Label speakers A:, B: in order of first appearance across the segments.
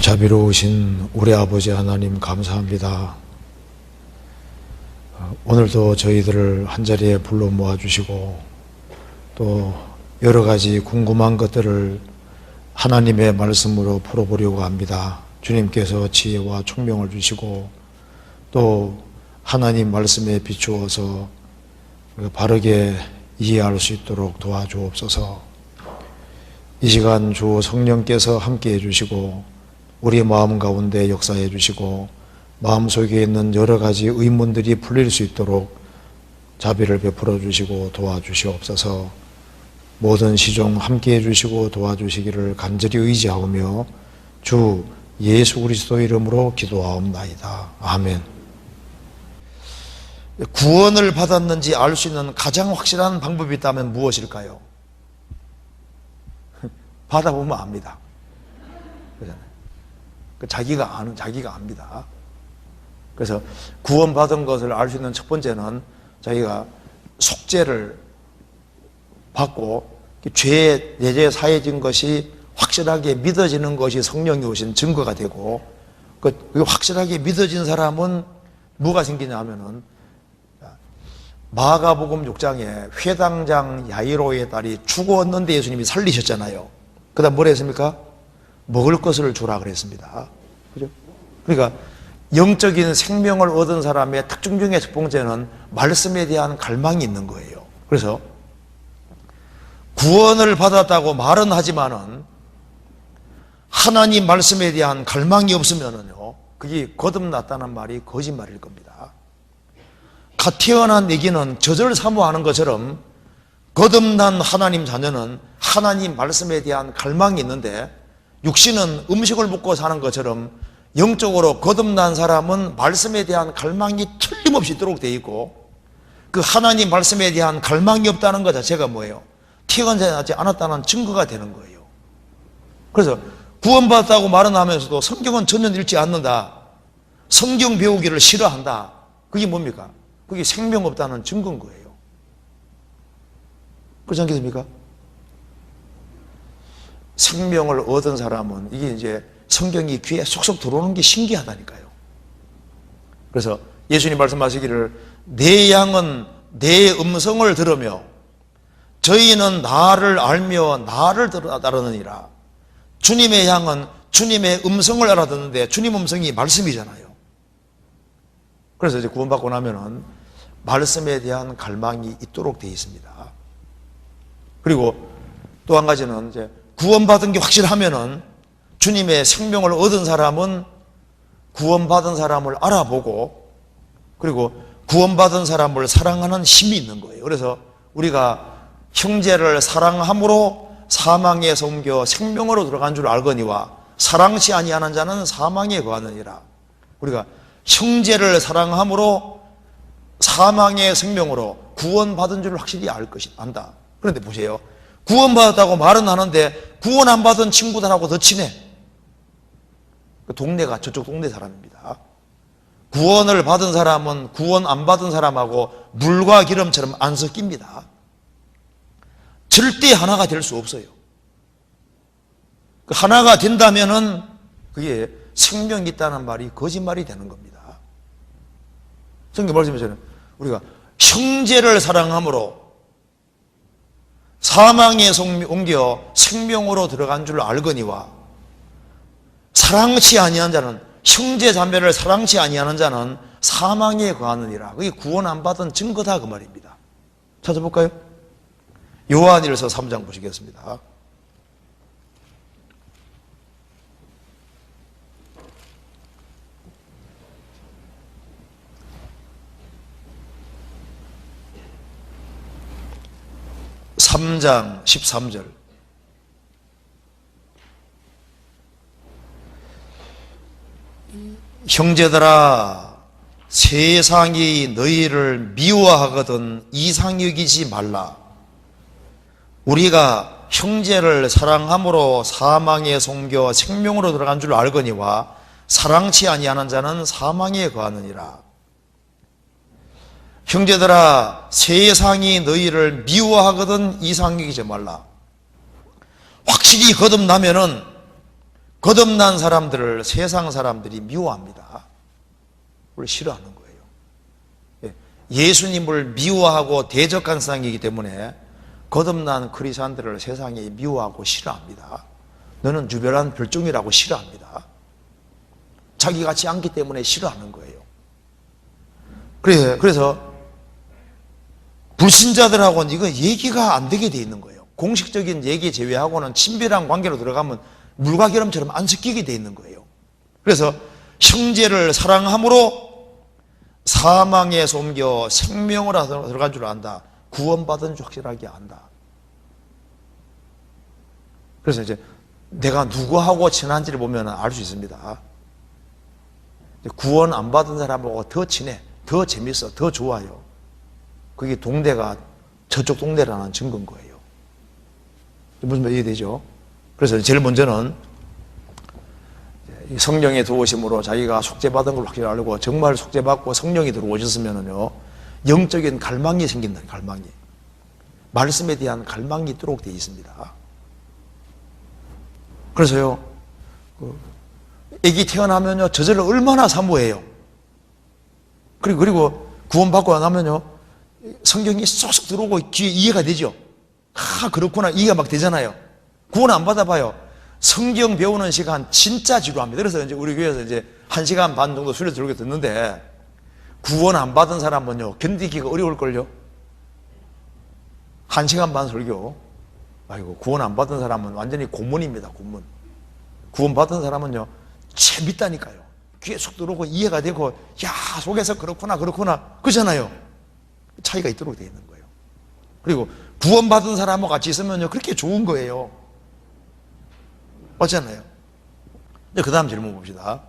A: 자비로우신 우리 아버지 하나님 감사합니다. 오늘도 저희들을 한자리에 불러 모아주시고 또 여러 가지 궁금한 것들을 하나님의 말씀으로 풀어보려고 합니다. 주님께서 지혜와 총명을 주시고 또 하나님 말씀에 비추어서 바르게 이해할 수 있도록 도와주옵소서. 이 시간 주 성령께서 함께 해주시고 우리 마음 가운데 역사해 주시고 마음속에 있는 여러 가지 의문들이 풀릴 수 있도록 자비를 베풀어 주시고 도와주시옵소서. 모든 시종 함께 해주시고 도와주시기를 간절히 의지하오며 주 예수 그리스도 이름으로 기도하옵나이다. 아멘. 구원을 받았는지 알 수 있는 가장 확실한 방법이 있다면 무엇일까요? 받아보면 압니다. 그렇잖아요. 자기가 압니다. 그래서 구원받은 것을 알 수 있는 첫 번째는 자기가 속죄를 받고 내죄 사해진 것이 확실하게 믿어지는 것이 성령이 오신 증거가 되고, 확실하게 믿어진 사람은 뭐가 생기냐면은 마가복음 6장에 회당장 야이로의 딸이 죽었는데 예수님이 살리셨잖아요. 그 다음 뭐라 했습니까? 먹을 것을 주라 그랬습니다. 그죠? 그러니까 영적인 생명을 얻은 사람의 특징 중에 첫 번째는 말씀에 대한 갈망이 있는 거예요. 그래서 구원을 받았다고 말은 하지만은 하나님 말씀에 대한 갈망이 없으면은요, 그게 거듭났다는 말이 거짓말일 겁니다. 갓 태어난 아기는 젖을 사모하는 것처럼 거듭난 하나님 자녀는 하나님 말씀에 대한 갈망이 있는데, 육신은 음식을 먹고 사는 것처럼 영적으로 거듭난 사람은 말씀에 대한 갈망이 틀림없이 있도록 되어 있고, 그 하나님 말씀에 대한 갈망이 없다는 것 자체가 뭐예요? 태어나지 않았다는 증거가 되는 거예요. 그래서 구원받았다고 말은 하면서도 성경은 전혀 읽지 않는다, 성경 배우기를 싫어한다, 그게 뭡니까? 그게 생명 없다는 증거인 거예요. 그렇지 않겠습니까? 생명을 얻은 사람은 이게 이제 성경이 귀에 쏙쏙 들어오는 게 신기하다니까요. 그래서 예수님 말씀하시기를 내 양은 내 음성을 들으며 저희는 나를 알며 나를 따르느니라. 주님의 양은 주님의 음성을 알아듣는데 주님 음성이 말씀이잖아요. 그래서 이제 구원받고 나면은 말씀에 대한 갈망이 있도록 되어 있습니다. 그리고 또 한 가지는 이제 구원받은 게 확실하면은 주님의 생명을 얻은 사람은 구원받은 사람을 알아보고, 그리고 구원받은 사람을 사랑하는 힘이 있는 거예요. 그래서 우리가 형제를 사랑함으로 사망에서 옮겨 생명으로 들어간 줄 알거니와 사랑치 아니하는 자는 사망에 거하느니라. 우리가 형제를 사랑함으로 사망의 생명으로 구원받은 줄 확실히 안다. 그런데 보세요. 구원받았다고 말은 하는데 구원 안 받은 친구들하고 더 친해. 그 동네가 저쪽 동네 사람입니다. 구원을 받은 사람은 구원 안 받은 사람하고 물과 기름처럼 안 섞입니다. 절대 하나가 될 수 없어요. 그 하나가 된다면은 그게 생명이 있다는 말이 거짓말이 되는 겁니다. 성경 말씀에서는 우리가 형제를 사랑함으로 사망에서 옮겨 생명으로 들어간 줄 알거니와 사랑치 아니한 자는, 형제 자매를 사랑치 아니하는 자는 사망에 거하느니라. 그게 구원 안 받은 증거다 그 말입니다. 찾아볼까요? 요한일서 3장 보시겠습니다. (3장) 13절. 형제들아, 세상이 너희를 미워하거든 이상 여기지 말라. 우리가 형제를 사랑함으로 사망에 옮겨 생명으로 들어간 줄 알거니와 사랑치 아니하는 자는 사망에 거하느니라. 형제들아, 세상이 너희를 미워하거든 이상 여기지 말라. 확실히 거듭나면은 거듭난 사람들을 세상 사람들이 미워합니다. 그걸 싫어하는 거예요. 예수님을 미워하고 대적한 세상이기 때문에 거듭난 크리스찬들을 세상이 미워하고 싫어합니다. 너는 유별난 별종이라고 싫어합니다. 자기 같지 않기 때문에 싫어하는 거예요. 그래서 불신자들하고는 이거 얘기가 안 되게 돼 있는 거예요. 공식적인 얘기 제외하고는 친밀한 관계로 들어가면 물과 기름처럼 안 섞이게 돼 있는 거예요. 그래서 형제를 사랑함으로 사망에서 옮겨 생명으로 들어간 줄 안다. 구원받은 줄 확실하게 안다. 그래서 이제 내가 누구하고 친한지를 보면 알 수 있습니다. 구원 안 받은 사람하고 더 친해, 더 재밌어, 더 좋아요. 그게 동네가 저쪽 동네라는 증거인 거예요. 무슨 말 이해되죠? 그래서 제일 먼저는 성령의 도우심으로 자기가 속죄받은 걸 확실히 알고 정말 속죄받고 성령이 들어오셨으면요 영적인 갈망이 생긴다. 갈망이, 말씀에 대한 갈망이 있도록 되어 있습니다. 그래서요 애기 태어나면요 저절로 얼마나 사모해요. 그리고 구원받고 나면요 성경이 쏙쏙 들어오고 귀에 이해가 되죠. 그렇구나, 이해가 막 되잖아요. 구원 안 받아봐요. 성경 배우는 시간 진짜 지루합니다. 그래서 이제 우리 교회에서 이제 1시간 반 정도 수련 들고 듣는데 구원 안 받은 사람은요 견디기가 어려울걸요. 1시간 반 설교. 아이고, 구원 안 받은 사람은 완전히 고문입니다. 고문. 구원 받은 사람은요 재밌다니까요. 귀에 쏙 들어오고 이해가 되고, 야 속에서 그렇구나 그러잖아요. 차이가 있도록 되어 있는 거예요. 그리고 구원 받은 사람하고 같이 있으면요 그렇게 좋은 거예요. 맞잖아요. 그 다음 질문 봅시다.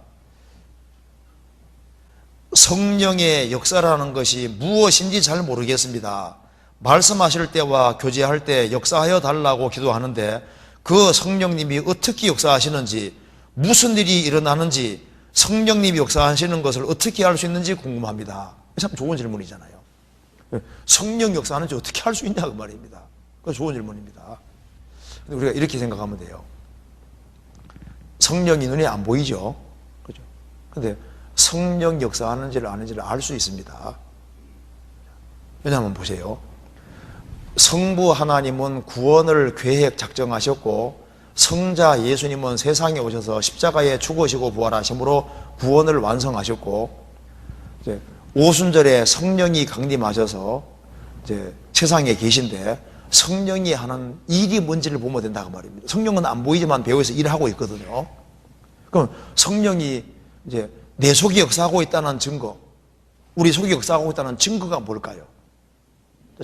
A: 성령의 역사라는 것이 무엇인지 잘 모르겠습니다. 말씀하실 때와 교제할 때 역사하여 달라고 기도하는데 그 성령님이 어떻게 역사하시는지, 무슨 일이 일어나는지, 성령님이 역사하시는 것을 어떻게 알 수 있는지 궁금합니다. 참 좋은 질문이잖아요. 성령 역사하는지 어떻게 알 수 있냐 그 말입니다. 그거 좋은 질문입니다. 근데 우리가 이렇게 생각하면 돼요. 성령이 눈에 안 보이죠. 그죠? 근데 성령 역사하는지를 아는지를 알 수 있습니다. 왜냐하면 보세요. 성부 하나님은 구원을 계획 작정하셨고 성자 예수님은 세상에 오셔서 십자가에 죽으시고 부활하심으로 구원을 완성하셨고, 이제 오순절에 성령이 강림하셔서 이제 세상에 계신데 성령이 하는 일이 뭔지를 보면 된다고 말입니다. 성령은 안 보이지만 배후에서 일을 하고 있거든요. 그럼 성령이 이제 내 속에 역사하고 있다는 증거, 우리 속에 역사하고 있다는 증거가 뭘까요?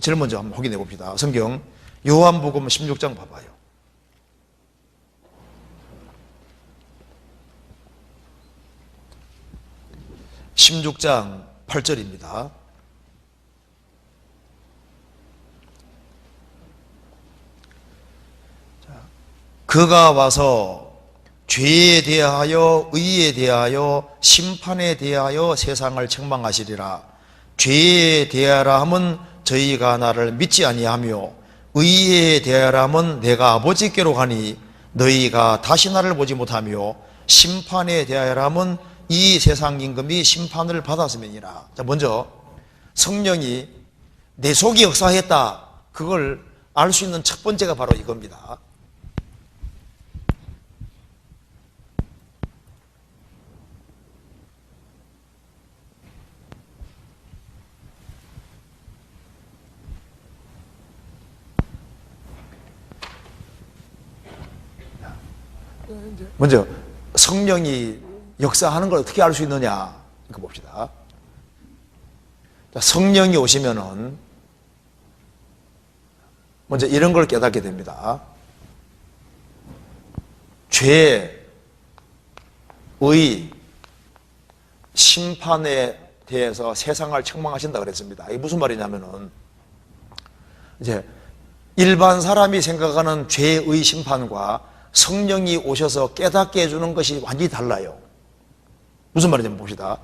A: 제일 먼저 한번 확인해 봅시다. 성경 요한복음 16장 봐봐요. 16장 8절입니다. 그가 와서 죄에 대하여 의에 대하여 심판에 대하여 세상을 책망하시리라. 죄에 대하라 함은 저희가 나를 믿지 아니하며 의에 대하라 함은 내가 아버지께로 가니 너희가 다시 나를 보지 못하며 심판에 대하라 함은 이 세상 임금이 심판을 받았음이니라. 자, 먼저 성령이 내 속에 역사했다, 그걸 알 수 있는 첫 번째가 바로 이겁니다. 먼저 성령이 역사하는 걸 어떻게 알 수 있느냐, 이거 봅시다. 자, 성령이 오시면은 먼저 이런 걸 깨닫게 됩니다. 죄, 의, 심판에 대해서 세상을 책망하신다 그랬습니다. 이게 무슨 말이냐면은 이제 일반 사람이 생각하는 죄의 심판과 성령이 오셔서 깨닫게 해주는 것이 완전히 달라요. 무슨 말이냐면 봅시다.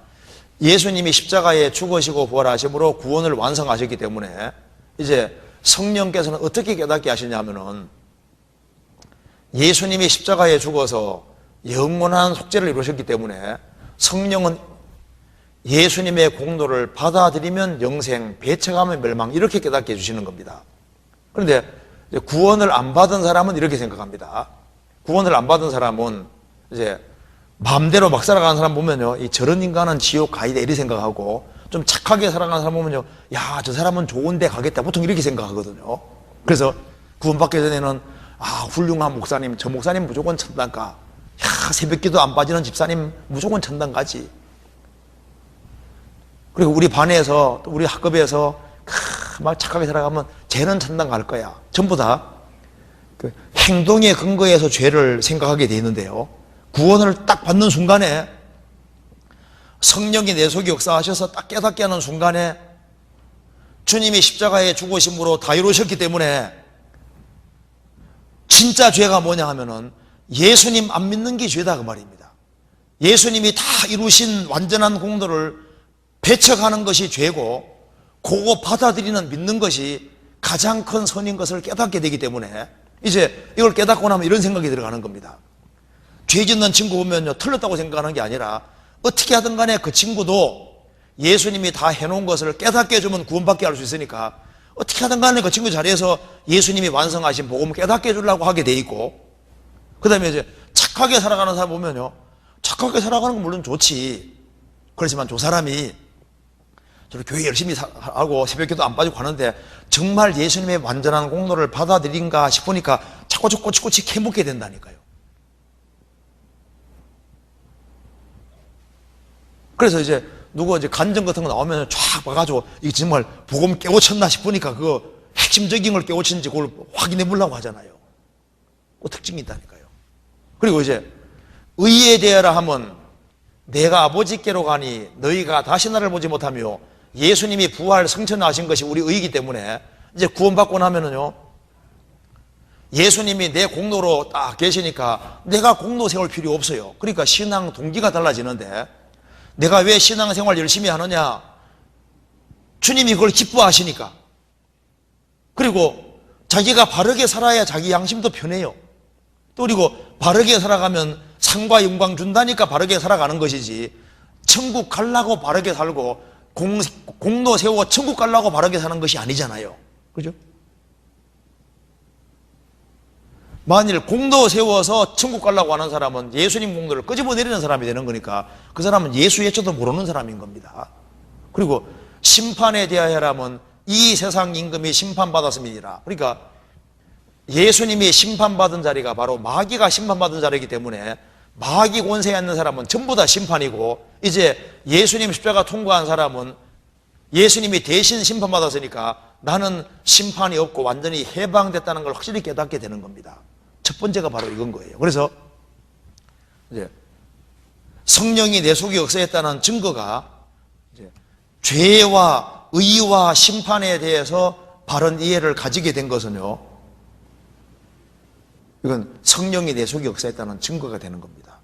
A: 예수님이 십자가에 죽으시고 부활하심으로 구원을 완성하셨기 때문에 이제 성령께서는 어떻게 깨닫게 하시냐면은 예수님이 십자가에 죽어서 영원한 속죄를 이루셨기 때문에 성령은 예수님의 공로를 받아들이면 영생, 배척하면 멸망, 이렇게 깨닫게 해주시는 겁니다. 그런데 구원을 안 받은 사람은 이렇게 생각합니다. 구원을 안 받은 사람은 이제 마음대로 막 살아가는 사람 보면요, 이 저런 인간은 지옥 가이다 이렇게 생각하고, 좀 착하게 살아가는 사람 보면요, 야, 저 사람은 좋은 데 가겠다, 보통 이렇게 생각하거든요. 그래서 구원받기 전에는 훌륭한 목사님, 저 목사님 무조건 천당 가. 야, 새벽기도 안 빠지는 집사님 무조건 천당 가지. 그리고 우리 반에서, 또 우리 학급에서 막 착하게 살아가면 쟤는 천당 갈 거야. 전부 다 그 행동의 근거에서 죄를 생각하게 돼 있는데요, 구원을 딱 받는 순간에 성령이 내 속에 역사하셔서 딱 깨닫게 하는 순간에 주님이 십자가에 죽으심으로 다 이루셨기 때문에 진짜 죄가 뭐냐 하면은 예수님 안 믿는 게 죄다 그 말입니다. 예수님이 다 이루신 완전한 공로를 배척하는 것이 죄고, 그거 받아들이는 믿는 것이 가장 큰 선인 것을 깨닫게 되기 때문에 이제 이걸 깨닫고 나면 이런 생각이 들어가는 겁니다. 죄 짓는 친구 보면요, 틀렸다고 생각하는 게 아니라 어떻게 하든 간에 그 친구도 예수님이 다 해놓은 것을 깨닫게 해주면 구원받게 할 수 있으니까 어떻게 하든 간에 그 친구 자리에서 예수님이 완성하신 복음을 깨닫게 해주려고 하게 돼 있고, 그 다음에 이제 착하게 살아가는 사람 보면요, 착하게 살아가는 건 물론 좋지. 그렇지만 저 사람이 저렇게 교회 열심히 하고 새벽기도 안 빠지고 하는데 정말 예수님의 완전한 공로를 받아들인가 싶으니까 자꾸 꼬치꼬치 캐묻게 된다니까요. 그래서 이제 누구 이제 간증 같은 거 나오면 쫙 봐가지고 이게 정말 복음 깨우쳤나 싶으니까 그 핵심적인 걸 깨우쳤는지 그걸 확인해 보려고 하잖아요. 그 특징이 있다니까요. 그리고 이제 의에 대하라 하면 내가 아버지께로 가니 너희가 다시 나를 보지 못하며, 예수님이 부활 승천하신 것이 우리 의이기 때문에 이제 구원받고 나면은요, 예수님이 내 공로로 딱 계시니까 내가 공로 세울 필요 없어요. 그러니까 신앙 동기가 달라지는데, 내가 왜 신앙생활 열심히 하느냐? 주님이 그걸 기뻐하시니까. 그리고 자기가 바르게 살아야 자기 양심도 편해요. 또 그리고 바르게 살아가면 상과 영광 준다니까 바르게 살아가는 것이지, 천국 가려고 바르게 살고 공로 세우고 천국 가려고 바르게 사는 것이 아니잖아요. 그죠? 만일 공로 세워서 천국 가려고 하는 사람은 예수님 공로를 끄집어내리는 사람이 되는 거니까 그 사람은 예수 예초도 모르는 사람인 겁니다. 그리고 심판에 대하여라면 이 세상 임금이 심판받았음이니라. 그러니까 예수님이 심판받은 자리가 바로 마귀가 심판받은 자리이기 때문에 마귀 권세에 있는 사람은 전부 다 심판이고, 이제 예수님 십자가 통과한 사람은 예수님이 대신 심판받았으니까 나는 심판이 없고 완전히 해방됐다는 걸 확실히 깨닫게 되는 겁니다. 첫 번째가 바로 이건 거예요. 그래서 이제 성령이 내 속에 역사했다는 증거가 이제 죄와 의와 심판에 대해서 바른 이해를 가지게 된 것은요, 이건 성령이 내 속에 역사했다는 증거가 되는 겁니다.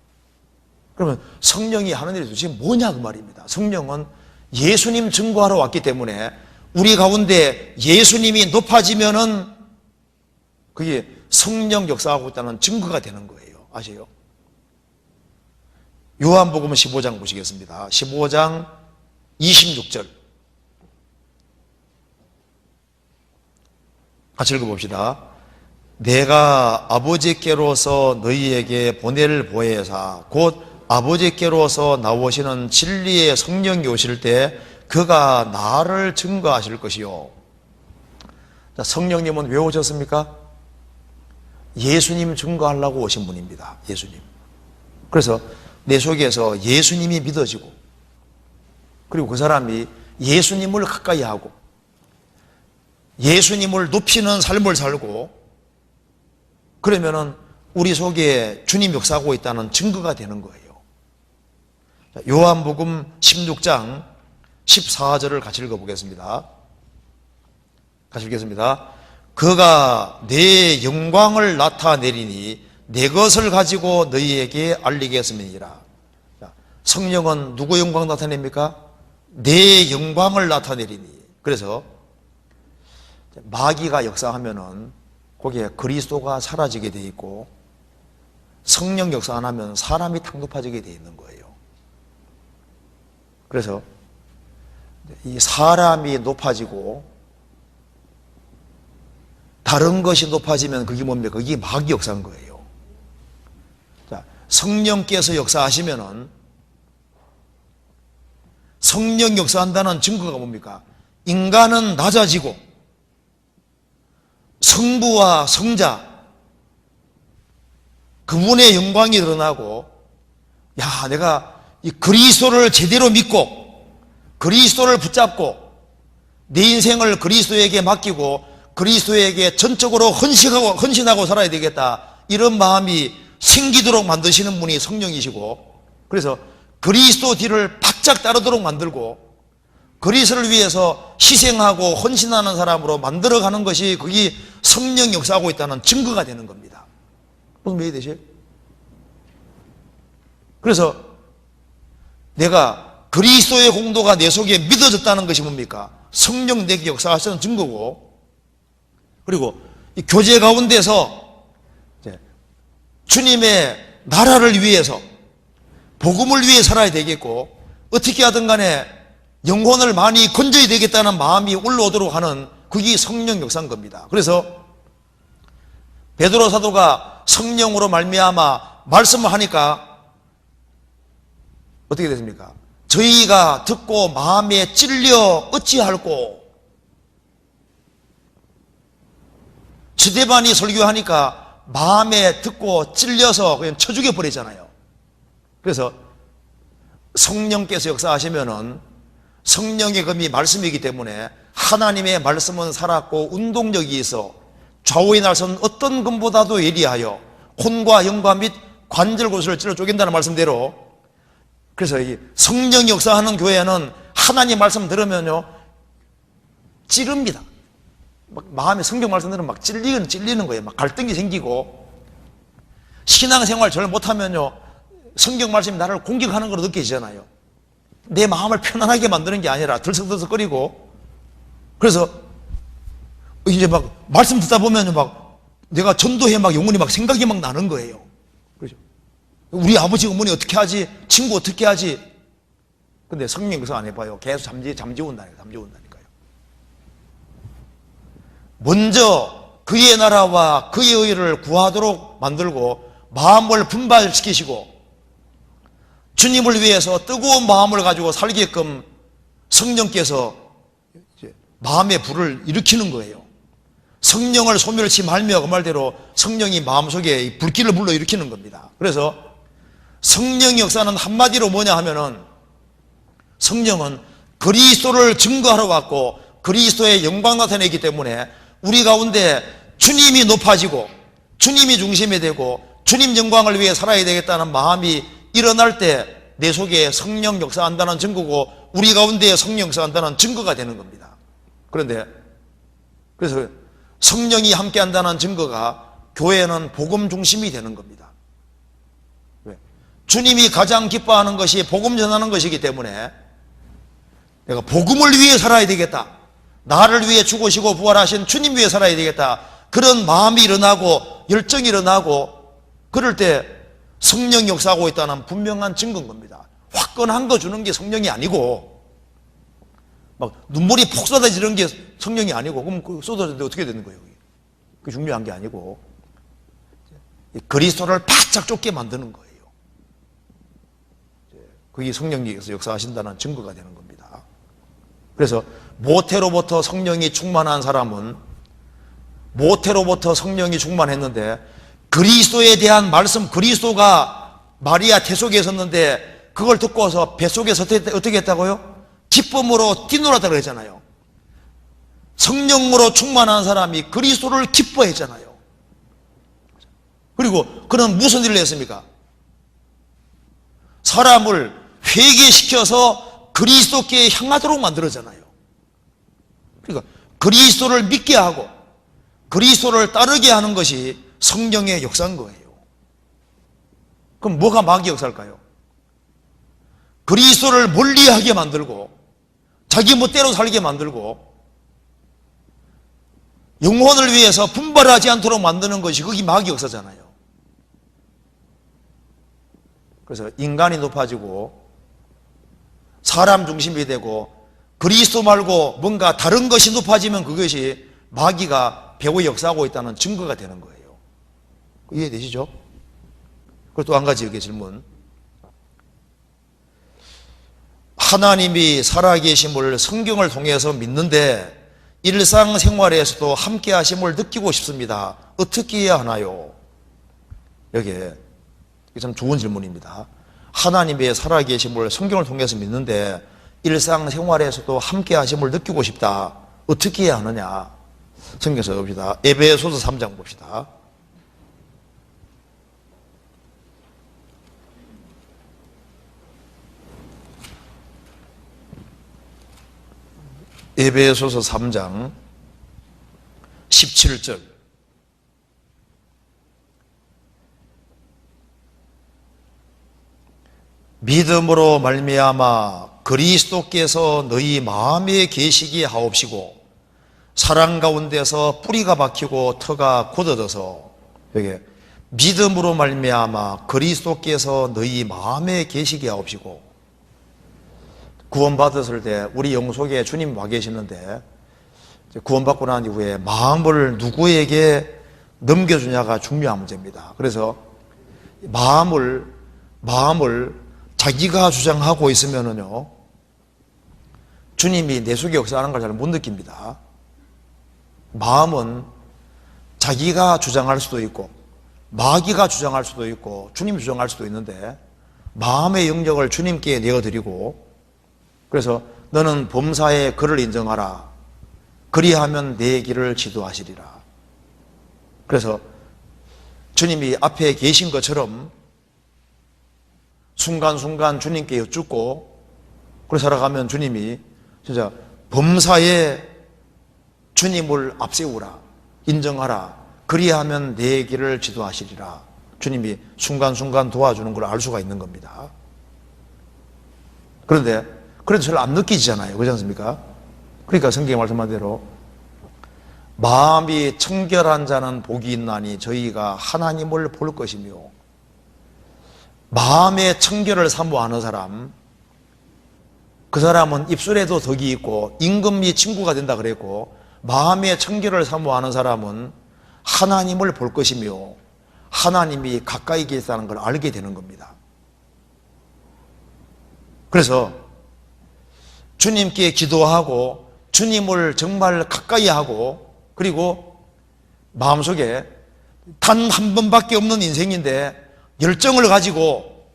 A: 그러면 성령이 하는 일이 도대체 뭐냐 그 말입니다. 성령은 예수님 증거하러 왔기 때문에 우리 가운데 예수님이 높아지면은 그게 성령 역사하고 있다는 증거가 되는 거예요. 아세요? 요한복음 15장 보시겠습니다. 15장 26절 같이 읽어봅시다. 내가 아버지께로서 너희에게 보낼 보혜사 곧 아버지께로서 나오시는 진리의 성령이 오실 때 그가 나를 증거하실 것이요. 자, 성령님은 왜 오셨습니까? 예수님 증거하려고 오신 분입니다. 예수님. 그래서 내 속에서 예수님이 믿어지고, 그리고 그 사람이 예수님을 가까이 하고 예수님을 높이는 삶을 살고, 그러면은 우리 속에 주님 역사하고 있다는 증거가 되는 거예요. 요한복음 16장 14절을 같이 읽어보겠습니다. 같이 읽겠습니다. 그가 내 영광을 나타내리니 내 것을 가지고 너희에게 알리겠음이니라. 성령은 누구 영광 나타냅니까? 내 영광을 나타내리니. 그래서 마귀가 역사하면은 거기에 그리스도가 사라지게 돼 있고, 성령 역사 안 하면 사람이 탁 높아지게 돼 있는 거예요. 그래서 이 사람이 높아지고 다른 것이 높아지면 그게 뭡니까? 그게 마귀 역사인 거예요. 자, 성령께서 역사하시면은 성령 역사한다는 증거가 뭡니까? 인간은 낮아지고 성부와 성자 그분의 영광이 드러나고, 야, 내가 이 그리스도를 제대로 믿고 그리스도를 붙잡고 내 인생을 그리스도에게 맡기고 그리스도에게 전적으로 헌신하고 살아야 되겠다, 이런 마음이 생기도록 만드시는 분이 성령이시고, 그래서 그리스도 뒤를 바짝 따르도록 만들고 그리스도를 위해서 희생하고 헌신하는 사람으로 만들어가는 것이 그게 성령 역사하고 있다는 증거가 되는 겁니다. 무슨 말이 되세요? 그래서 내가 그리스도의 공도가 내 속에 믿어졌다는 것이 뭡니까? 성령 내게 역사하시는 증거고, 그리고 이 교제 가운데서 주님의 나라를 위해서 복음을 위해 살아야 되겠고, 어떻게 하든 간에 영혼을 많이 건져야 되겠다는 마음이 올라오도록 하는 그게 성령 역사인 겁니다. 그래서 베드로 사도가 성령으로 말미암아 말씀을 하니까 어떻게 됐습니까? 저희가 듣고 마음에 찔려 어찌할꼬. 스데반이 설교하니까 마음에 듣고 찔려서 그냥 쳐 죽여버리잖아요. 그래서 성령께서 역사하시면은 성령의 검이 말씀이기 때문에 하나님의 말씀은 살았고 운동력이 있어 좌우의 날선 어떤 검보다도 예리하여 혼과 영과 및 관절 곳을 찔러 쪼갠다는 말씀대로, 그래서 이 성령이 역사하는 교회는 하나님 말씀 들으면요 찌릅니다. 막 마음에 성경 말씀 들으면 막 찔리는 거예요. 막 갈등이 생기고, 신앙생활 잘 못하면요 성경 말씀이 나를 공격하는 걸로 느껴지잖아요. 내 마음을 편안하게 만드는 게 아니라 들썩들썩거리고, 그래서 이제 막 말씀 듣다 보면 막 내가 전도해 막 영혼이 막 생각이 막 나는 거예요. 그렇죠? 우리 아버지 어머니 어떻게 하지? 친구 어떻게 하지? 근데 성령 역사 안 해봐요. 계속 잠재운다니까요. 먼저 그의 나라와 그의 의를 구하도록 만들고 마음을 분발시키시고 주님을 위해서 뜨거운 마음을 가지고 살게끔 성령께서 마음의 불을 일으키는 거예요. 성령을 소멸치 말며 그 말대로 성령이 마음속에 불길을 불러일으키는 겁니다. 그래서 성령 역사는 한마디로 뭐냐 하면은 성령은 그리스도를 증거하러 왔고 그리스도의 영광 나타내기 때문에 우리 가운데 주님이 높아지고 주님이 중심이 되고 주님 영광을 위해 살아야 되겠다는 마음이 일어날 때 내 속에 성령 역사한다는 증거고 우리 가운데 성령 역사한다는 증거가 되는 겁니다. 그런데 그래서 성령이 함께한다는 증거가 교회는 복음 중심이 되는 겁니다. 왜? 주님이 가장 기뻐하는 것이 복음 전하는 것이기 때문에 내가 복음을 위해 살아야 되겠다, 나를 위해 죽으시고 부활하신 주님 위해 살아야 되겠다, 그런 마음이 일어나고 열정이 일어나고 그럴 때 성령이 역사하고 있다는 분명한 증거인 겁니다. 화끈한 거 주는 게 성령이 아니고 막 눈물이 폭 쏟아지는 게 성령이 아니고, 그럼 그 쏟아지는데 어떻게 되는 거예요? 그게 중요한 게 아니고 그리스도를 바짝 쫓게 만드는 거예요. 그게 성령님께서 역사하신다는 증거가 되는 겁니다. 그래서 모태로부터 성령이 충만한 사람은 모태로부터 성령이 충만했는데 그리스도에 대한 말씀, 그리스도가 마리아 태속에 섰는데 그걸 듣고서 뱃속에서 어떻게 했다고요? 기쁨으로 뛰놀았다고 그랬잖아요. 성령으로 충만한 사람이 그리스도를 기뻐했잖아요. 그리고 그는 무슨 일을 했습니까? 사람을 회개시켜서 그리스도께 향하도록 만들었잖아요. 그러니까 그리스도를 믿게 하고 그리스도를 따르게 하는 것이 성령의 역사인 거예요. 그럼 뭐가 마귀 역사일까요? 그리스도를 멀리하게 만들고 자기 멋대로 살게 만들고 영혼을 위해서 분발하지 않도록 만드는 것이 그게 마귀 역사잖아요. 그래서 인간이 높아지고 사람 중심이 되고 그리스도 말고 뭔가 다른 것이 높아지면 그것이 마귀가 배후 역사하고 있다는 증거가 되는 거예요. 이해되시죠? 그리고 또 한 가지 여기 질문. 하나님이 살아계심을 성경을 통해서 믿는데 일상생활에서도 함께 하심을 느끼고 싶습니다. 어떻게 해야 하나요? 이게 참 좋은 질문입니다. 하나님의 살아계심을 성경을 통해서 믿는데 일상생활에서도 함께 하심을 느끼고 싶다. 어떻게 해야 하느냐? 성경에서 봅시다. 에베소서 3장 봅시다. 에베소서 3장 17절. 믿음으로 말미암아 그리스도께서 너희 마음에 계시게 하옵시고 사랑 가운데서 뿌리가 박히고 터가 굳어져서, 여기 믿음으로 말미암아 그리스도께서 너희 마음에 계시게 하옵시고, 구원받았을 때 우리 영 속에 주님 와 계시는데 구원받고 난 이후에 마음을 누구에게 넘겨주냐가 중요한 문제입니다. 그래서 마음을 자기가 주장하고 있으면은요, 주님이 내 속에 역사하는 걸 잘 못 느낍니다. 마음은 자기가 주장할 수도 있고 마귀가 주장할 수도 있고 주님이 주장할 수도 있는데, 마음의 영역을 주님께 내어드리고, 그래서 너는 범사에 그를 인정하라. 그리하면 내 길을 지도하시리라. 그래서 주님이 앞에 계신 것처럼 순간순간 주님께 여쭙고 그렇게 살아가면 주님이 진짜 범사에 주님을 앞세우라, 인정하라, 그리하면 내 길을 지도하시리라. 주님이 순간순간 도와주는 걸 알 수가 있는 겁니다. 그런데 그래도 잘 안 느끼지잖아요. 그렇지 않습니까? 그러니까 성경에 말씀한 대로 마음이 청결한 자는 복이 있나니 저희가 하나님을 볼 것이며, 마음의 청결을 사모하는 사람, 그 사람은 입술에도 덕이 있고 임금이 친구가 된다 그랬고, 마음의 청결을 사모하는 사람은 하나님을 볼 것이며 하나님이 가까이 계시다는 걸 알게 되는 겁니다. 그래서 주님께 기도하고 주님을 정말 가까이 하고, 그리고 마음속에 단 한 번밖에 없는 인생인데 열정을 가지고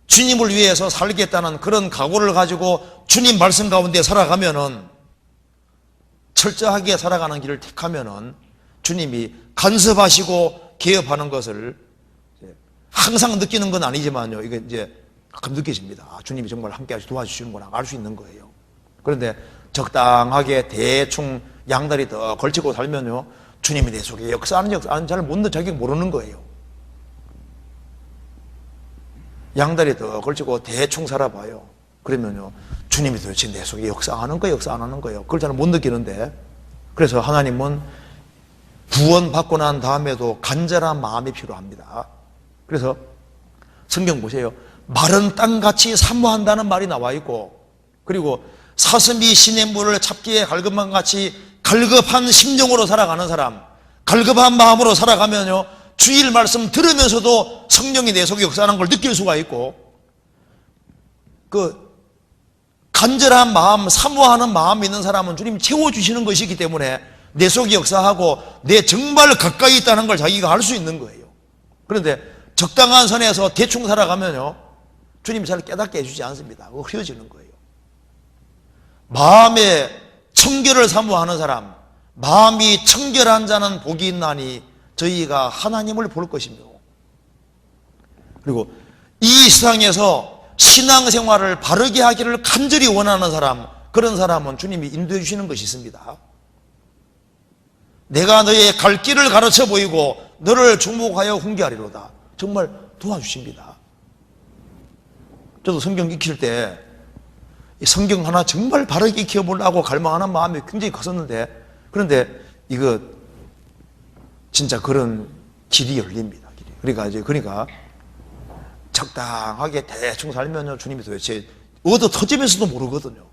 A: 주님을 위해서 살겠다는 그런 각오를 가지고 주님 말씀 가운데 살아가면은, 철저하게 살아가는 길을 택하면은 주님이 간섭하시고 개업하는 것을 항상 느끼는 건 아니지만요, 이게 이제 가끔 느껴집니다. 주님이 정말 함께 도와주시는구나 알 수 있는 거예요. 그런데 적당하게 대충 양다리 더 걸치고 살면요, 주님이 내 속에 역사하는 잘 못 자기 모르는 거예요. 양다리 더 걸치고 대충 살아봐요. 그러면요, 주님이 도대체 내 속에 역사하는 거예요, 역사 안 하는 거예요? 그걸 잘 못 느끼는데, 그래서 하나님은 구원받고 난 다음에도 간절한 마음이 필요합니다. 그래서 성경 보세요. 마른 땅같이 사모한다는 말이 나와 있고, 그리고 사슴이 시냇물을 잡기에 갈급한 같이 갈급한 심정으로 살아가는 사람, 갈급한 마음으로 살아가면요, 주일 말씀 들으면서도 성령이 내 속에 역사하는 걸 느낄 수가 있고, 그 간절한 마음, 사모하는 마음이 있는 사람은 주님이 채워주시는 것이기 때문에 내 속에 역사하고 내 정말 가까이 있다는 걸 자기가 알 수 있는 거예요. 그런데 적당한 선에서 대충 살아가면요, 주님이 잘 깨닫게 해주지 않습니다. 그거 흐려지는 거예요. 마음에 청결을 사모하는 사람, 마음이 청결한 자는 복이 있나니 저희가 하나님을 볼 것이며, 그리고 이 세상에서 신앙생활을 바르게 하기를 간절히 원하는 사람, 그런 사람은 주님이 인도해 주시는 것이 있습니다. 내가 너의 갈 길을 가르쳐 보이고 너를 주목하여 훈계하리로다. 정말 도와주십니다. 저도 성경 익힐 때 성경 하나 정말 바르게 익혀보려고 갈망하는 마음이 굉장히 컸었는데, 그런데 이거 진짜 그런 길이 열립니다. 그러니까 적당하게 대충 살면요, 주님이 도대체 얻어 터지면서도 모르거든요.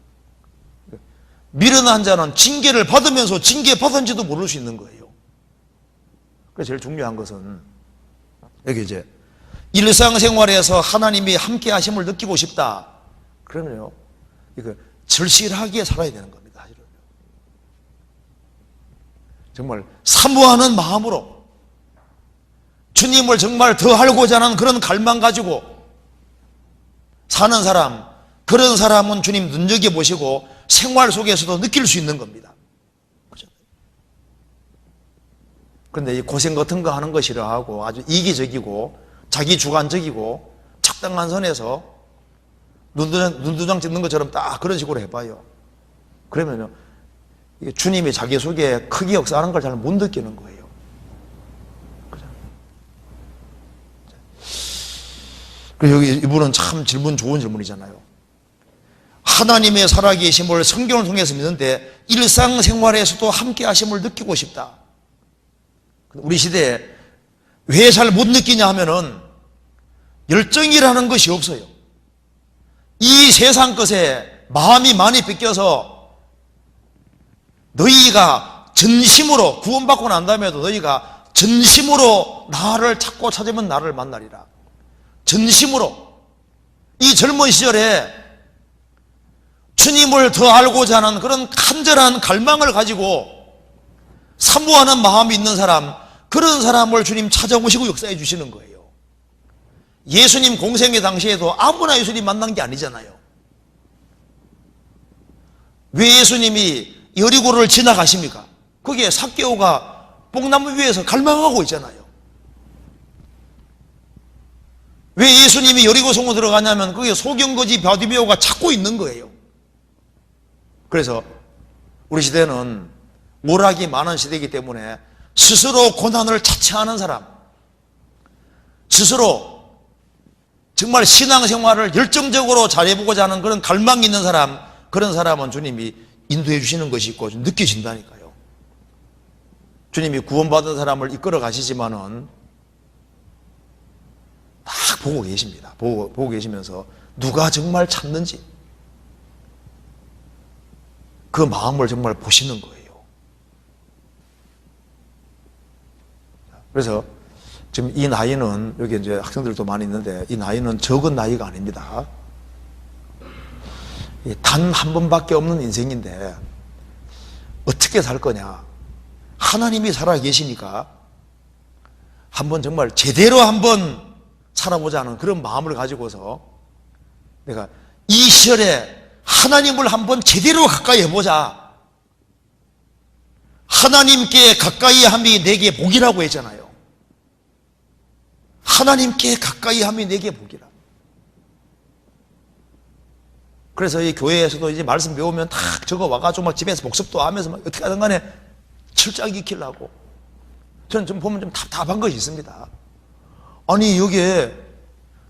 A: 미련한 자는 징계를 받으면서 징계 받은지도 모를 수 있는 거예요. 그래서 제일 중요한 것은 여기 이제 일상생활에서 하나님이 함께 하심을 느끼고 싶다. 그러면요, 이거 절실하게 살아야 되는 겁니다. 정말 사모하는 마음으로 주님을 정말 더 알고자 하는 그런 갈망 가지고 사는 사람, 그런 사람은 주님 눈여겨보시고 생활 속에서도 느낄 수 있는 겁니다. 그런데 이 고생 같은 거 하는 거 싫어하고 아주 이기적이고 자기 주관적이고 적당한 선에서 눈두장 찍는 것처럼 딱 그런 식으로 해봐요. 그러면요, 이게 주님이 자기 속에 크게 역사하는 걸 잘 못 느끼는 거예요. 그리고 여기 이분은 참 좋은 질문이잖아요. 하나님의 살아계심을 성경을 통해서 믿는데 일상생활에서도 함께 하심을 느끼고 싶다. 우리 시대에 왜 잘 못 느끼냐 하면은 열정이라는 것이 없어요. 이 세상 것에 마음이 많이 뺏겨서 너희가 전심으로 구원받고 난 다음에도 너희가 전심으로 나를 찾고 찾으면 나를 만나리라. 전심으로 이 젊은 시절에 주님을 더 알고자 하는 그런 간절한 갈망을 가지고 사모하는 마음이 있는 사람, 그런 사람을 주님 찾아오시고 역사해 주시는 거예요. 예수님 공생의 당시에도 아무나 예수님 만난 게 아니잖아요. 왜 예수님이 여리고를 지나가십니까? 거기에 삭개오가 뽕나무 위에서 갈망하고 있잖아요. 왜 예수님이 여리고 성으로 들어가냐면 거기에 소경거지 바디메오가 찾고 있는 거예요. 그래서 우리 시대는 오락이 많은 시대이기 때문에 스스로 고난을 자처하는 사람, 스스로 정말 신앙생활을 열정적으로 잘해보고자 하는 그런 갈망이 있는 사람, 그런 사람은 주님이 인도해 주시는 것이 있고 느껴진다니까요. 주님이 구원받은 사람을 이끌어 가시지만은 딱 보고 계십니다. 보고 계시면서 누가 정말 찾는지 그 마음을 정말 보시는 거예요. 그래서 지금 이 나이는, 여기 이제 학생들도 많이 있는데 이 나이는 적은 나이가 아닙니다. 단 한 번밖에 없는 인생인데 어떻게 살 거냐. 하나님이 살아 계시니까 한번 정말 제대로 한번 살아보자는 그런 마음을 가지고서 내가 이 시절에 하나님을 한번 제대로 가까이 해보자. 하나님께 가까이 함이 내게 복이라고 했잖아요. 하나님께 가까이 함이 내게 복이라. 그래서 이 교회에서도 이제 말씀 배우면 딱 적어 와가지고 막 집에서 복습도 하면서 막 어떻게 하든 간에 철저하게 익히려고. 저는 좀 보면 좀 답답한 것이 있습니다. 아니, 여기에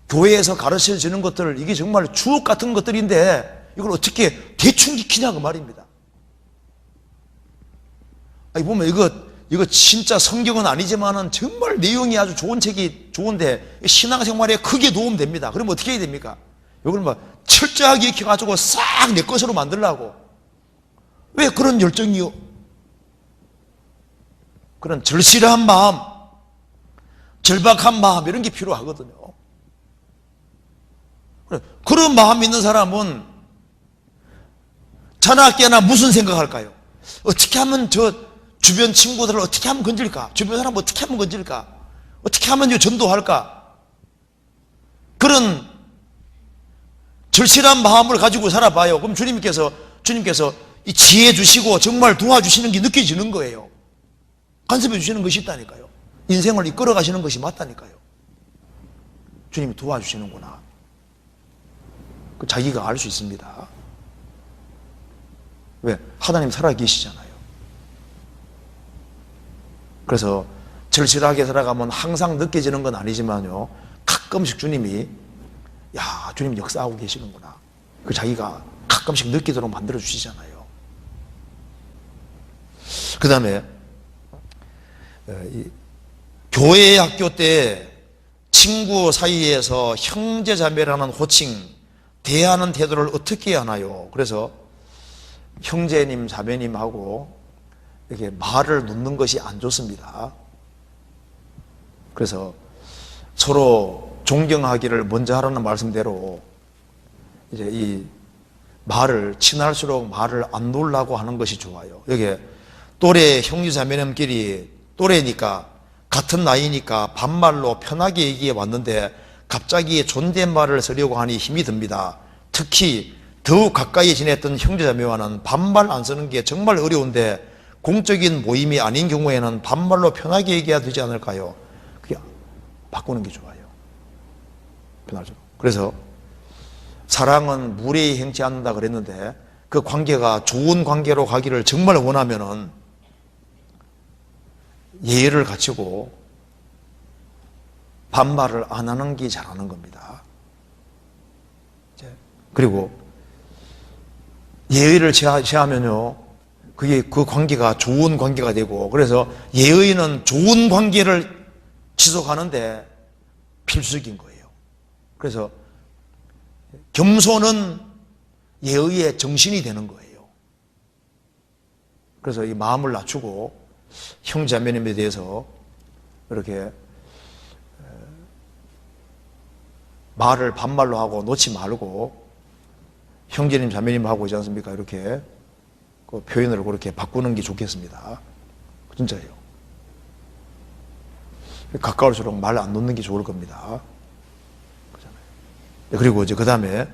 A: 교회에서 가르쳐 주는 것들, 이게 정말 주옥 같은 것들인데 이걸 어떻게 대충 익히냐고 말입니다. 아니, 보면 이거 진짜 성경은 아니지만은 정말 내용이 아주 좋은 책이 좋은데 신앙생활에 크게 도움됩니다. 그러면 어떻게 해야 됩니까? 이걸 막 철저하게 익혀가지고 싹 내 것으로 만들려고. 왜 그런 열정이요? 그런 절실한 마음, 절박한 마음, 이런 게 필요하거든요. 그런 마음 있는 사람은 자나깨나 무슨 생각할까요? 어떻게 하면 저 주변 친구들을 어떻게 하면 건질까? 주변 사람 어떻게 하면 건질까? 어떻게 하면 전도할까? 그런 절실한 마음을 가지고 살아봐요. 그럼 주님께서 이 지혜 주시고 정말 도와주시는 게 느껴지는 거예요. 간섭해 주시는 것이 있다니까요. 인생을 이끌어 가시는 것이 맞다니까요. 주님이 도와주시는구나. 그 자기가 알 수 있습니다. 왜? 하나님 살아계시잖아요. 그래서 절실하게 살아가면 항상 느껴지는 건 아니지만요, 가끔씩 주님이, 야, 주님 역사하고 계시는구나. 그 자기가 가끔씩 느끼도록 만들어 주시잖아요. 그 다음에 교회 학교 때 친구 사이에서 형제자매라는 호칭, 대하는 태도를 어떻게 해야 하나요? 그래서 형제님, 자매님하고 이렇게 말을 놓는 것이 안 좋습니다. 그래서 서로 존경하기를 먼저 하라는 말씀대로 이제 이 말을 친할수록 말을 안 놓으려고 하는 것이 좋아요. 여기 또래 형제자매님끼리 또래니까 같은 나이니까 반말로 편하게 얘기해 왔는데 갑자기 존댓말을 쓰려고 하니 힘이 듭니다. 특히 더욱 가까이 지냈던 형제자매와는 반말 안 쓰는 게 정말 어려운데 공적인 모임이 아닌 경우에는 반말로 편하게 얘기해야 되지 않을까요? 그게 바꾸는 게 좋아요. 편하죠. 그래서 사랑은 무례히 행치 않는다 그랬는데 그 관계가 좋은 관계로 가기를 정말 원하면은 예의를 갖추고 반말을 안 하는 게 잘하는 겁니다. 그리고 예의를 취하면요, 그게 그 관계가 좋은 관계가 되고, 그래서 예의는 좋은 관계를 지속하는데 필수적인 거예요. 그래서 겸손은 예의의 정신이 되는 거예요. 그래서 이 마음을 낮추고 형제자매님에 대해서 이렇게 말을 반말로 하고 놓지 말고 형제님 자매님 하고 있지 않습니까? 이렇게 그 표현을 그렇게 바꾸는 게 좋겠습니다. 진짜예요. 가까울수록 말 안 놓는 게 좋을 겁니다. 그리고 이제 그 다음에